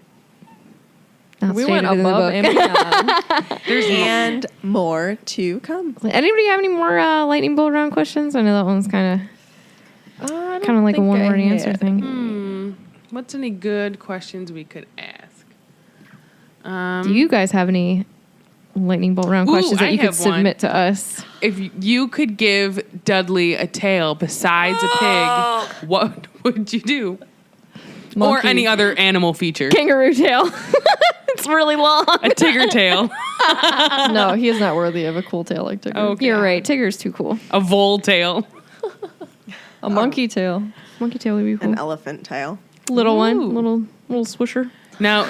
Not We stated went in the above book. and beyond. And more to come. Anybody have any more lightning bolt round questions? I know that one's kind of like a one word answer thing. What's any good questions we could ask? Do you guys have any lightning bolt round Ooh, questions that I you could have one. submit to us? If you could give Dudley a tail besides a pig, what would you do? Or Monkey. any other animal feature? Kangaroo tail. It's really long. A tigger tail. No, he is not worthy of a cool tail like Tigger. Okay. You're right. Tigger's too cool. A vole tail. A monkey tail. Monkey tail would be cool. An elephant tail. Little Ooh. one. Little swisher. Now,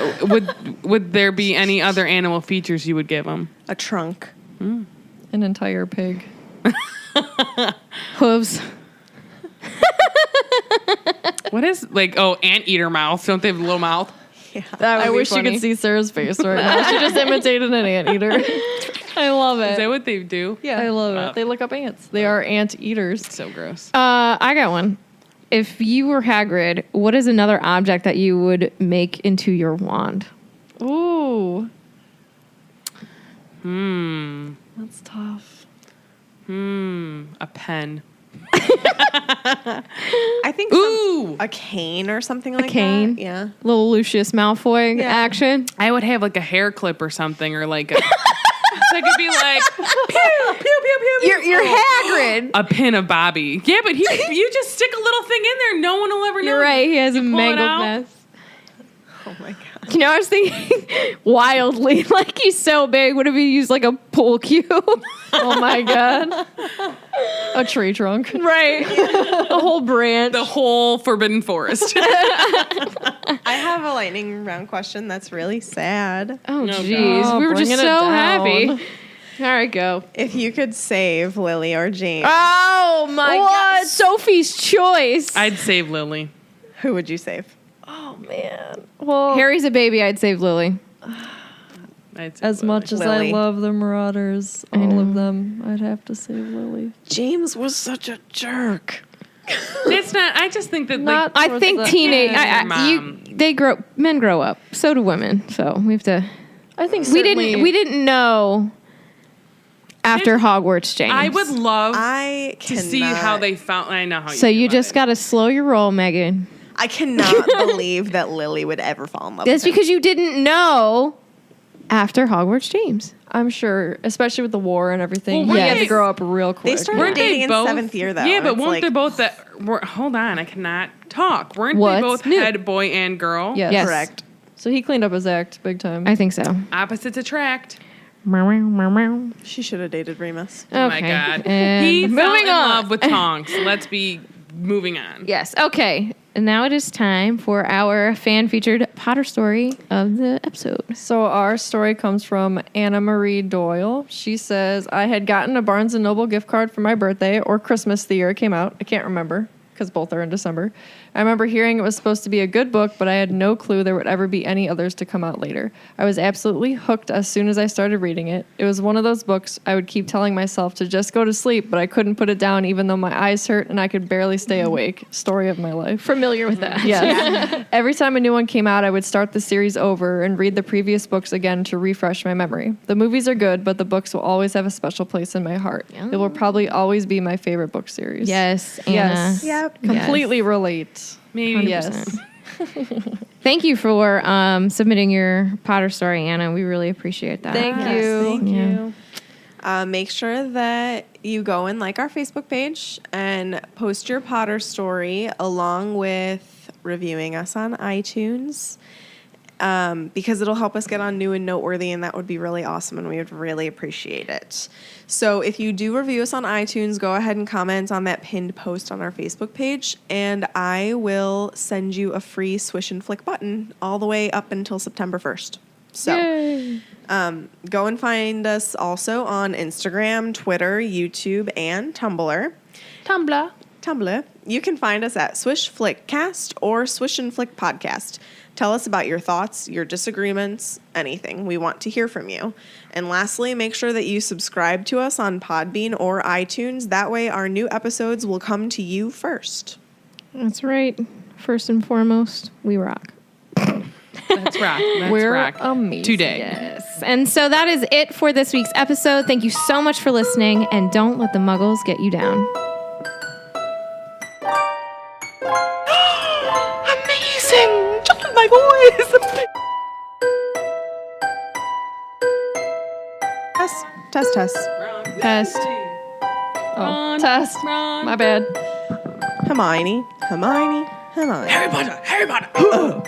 would there be any other animal features you would give him? A trunk. An entire pig. Hooves. What is, like, anteater mouth? Don't they have a little mouth? I wish you could see Sarah's face right now. She just imitated an anteater. I love Is it. that what they do? Yeah, I love it. They look up ants. They are ant eaters. So gross. I got one. If you were Hagrid, what is another object that you would make into your wand? Ooh, That's tough. A pen. I think Ooh! a cane or something like cane? that. Yeah. Little Lucius Malfoy Yeah. action. I would have like a hair clip or something, or like a. So I could be like, pew, pew, pew, pew, pew. You're Hagrid. A pin of Bobby. Yeah, but you just stick a little thing in there. No one will ever know. You're right. He has a You pull it mangled out. mess. Oh my god. You know, I was thinking wildly, like he's so big. What if he used like a pool cue? oh my god, a tree trunk. Right. A whole branch. The whole Forbidden Forest. I have a lightning round question that's really sad. Oh, God. jeez. Oh, We were just bringing so it down. happy. All right, go. If you could save Lily or James, Oh my God! Sophie's choice. I'd save Lily. who would you save? Oh man. Well, Harry's a baby. I'd save Lily. I'd save as Lily. much as Lily. I love the Marauders, all of them, I'd have to save Lily. James was such a jerk. It's not. I just think that Not like I think the teenage. end. Men grow up. So do women. So we have to. I think We certainly, didn't know after Hogwarts, James. I would love I to cannot see how they found. I know how. So you just got to slow your roll, Megan. I cannot believe that Lily would ever fall in love That's with him. because you didn't know after Hogwarts, James. I'm sure, especially with the war and everything, Well, he had weren't to they- grow up real quick. They started Weren't dating they in both 7th year, though. Yeah, but It's weren't like- they both that? Hold on, I cannot talk. Weren't What's they both new? head boy and girl? Yes. Yes. Correct. So he cleaned up his act big time. I think so. Opposites attract. Okay. She should have dated Remus. Oh my god. And He fell moving in on. love with Tonks. Let's be moving on. Yes. Okay. And now it is time for our fan-featured Potter story of the episode. So our story comes from Anna Marie Doyle. She says, I had gotten a Barnes & Noble gift card for my birthday or Christmas the year it came out. I can't remember because both are in December. I remember hearing it was supposed to be a good book, but I had no clue there would ever be any others to come out later. I was absolutely hooked as soon as I started reading it. It was one of those books I would keep telling myself to just go to sleep, but I couldn't put it down even though my eyes hurt and I could barely stay awake. Story of my life. Familiar with that. Yes. Every time a new one came out, I would start the series over and read the previous books again to refresh my memory. The movies are good, but the books will always have a special place in my heart. It will probably always be my favorite book series. Yes, Anna. Yes. Yep. Completely relate. Maybe. Yes. Thank you for submitting your Potter story, Anna. We really appreciate that. Thank you. Thank Yeah. you. Make sure that you go and like our Facebook page and post your Potter story along with reviewing us on iTunes because it'll help us get on New and Noteworthy, and that would be really awesome, and we would really appreciate it. So if you do review us on iTunes, go ahead and comment on that pinned post on our Facebook page, and I will send you a free Swish and Flick button all the way up until September 1st. So go and find us also on Instagram, Twitter, YouTube, and Tumblr. Tumblr. You can find us at Swish Flick Cast or Swish and Flick Podcast. Tell us about your thoughts, your disagreements, anything. We want to hear from you. And lastly, make sure that you subscribe to us on Podbean or iTunes. That way our new episodes will come to you first. That's right. First and foremost, we rock. Let's rock. Let's We're rock. amazing. Today. Yes. And so that is it for this week's episode. Thank you so much for listening, and don't let the muggles get you down. Amazing! Just my voice! Test. Test. Oh, test. My bad. Hermione. Harry Potter.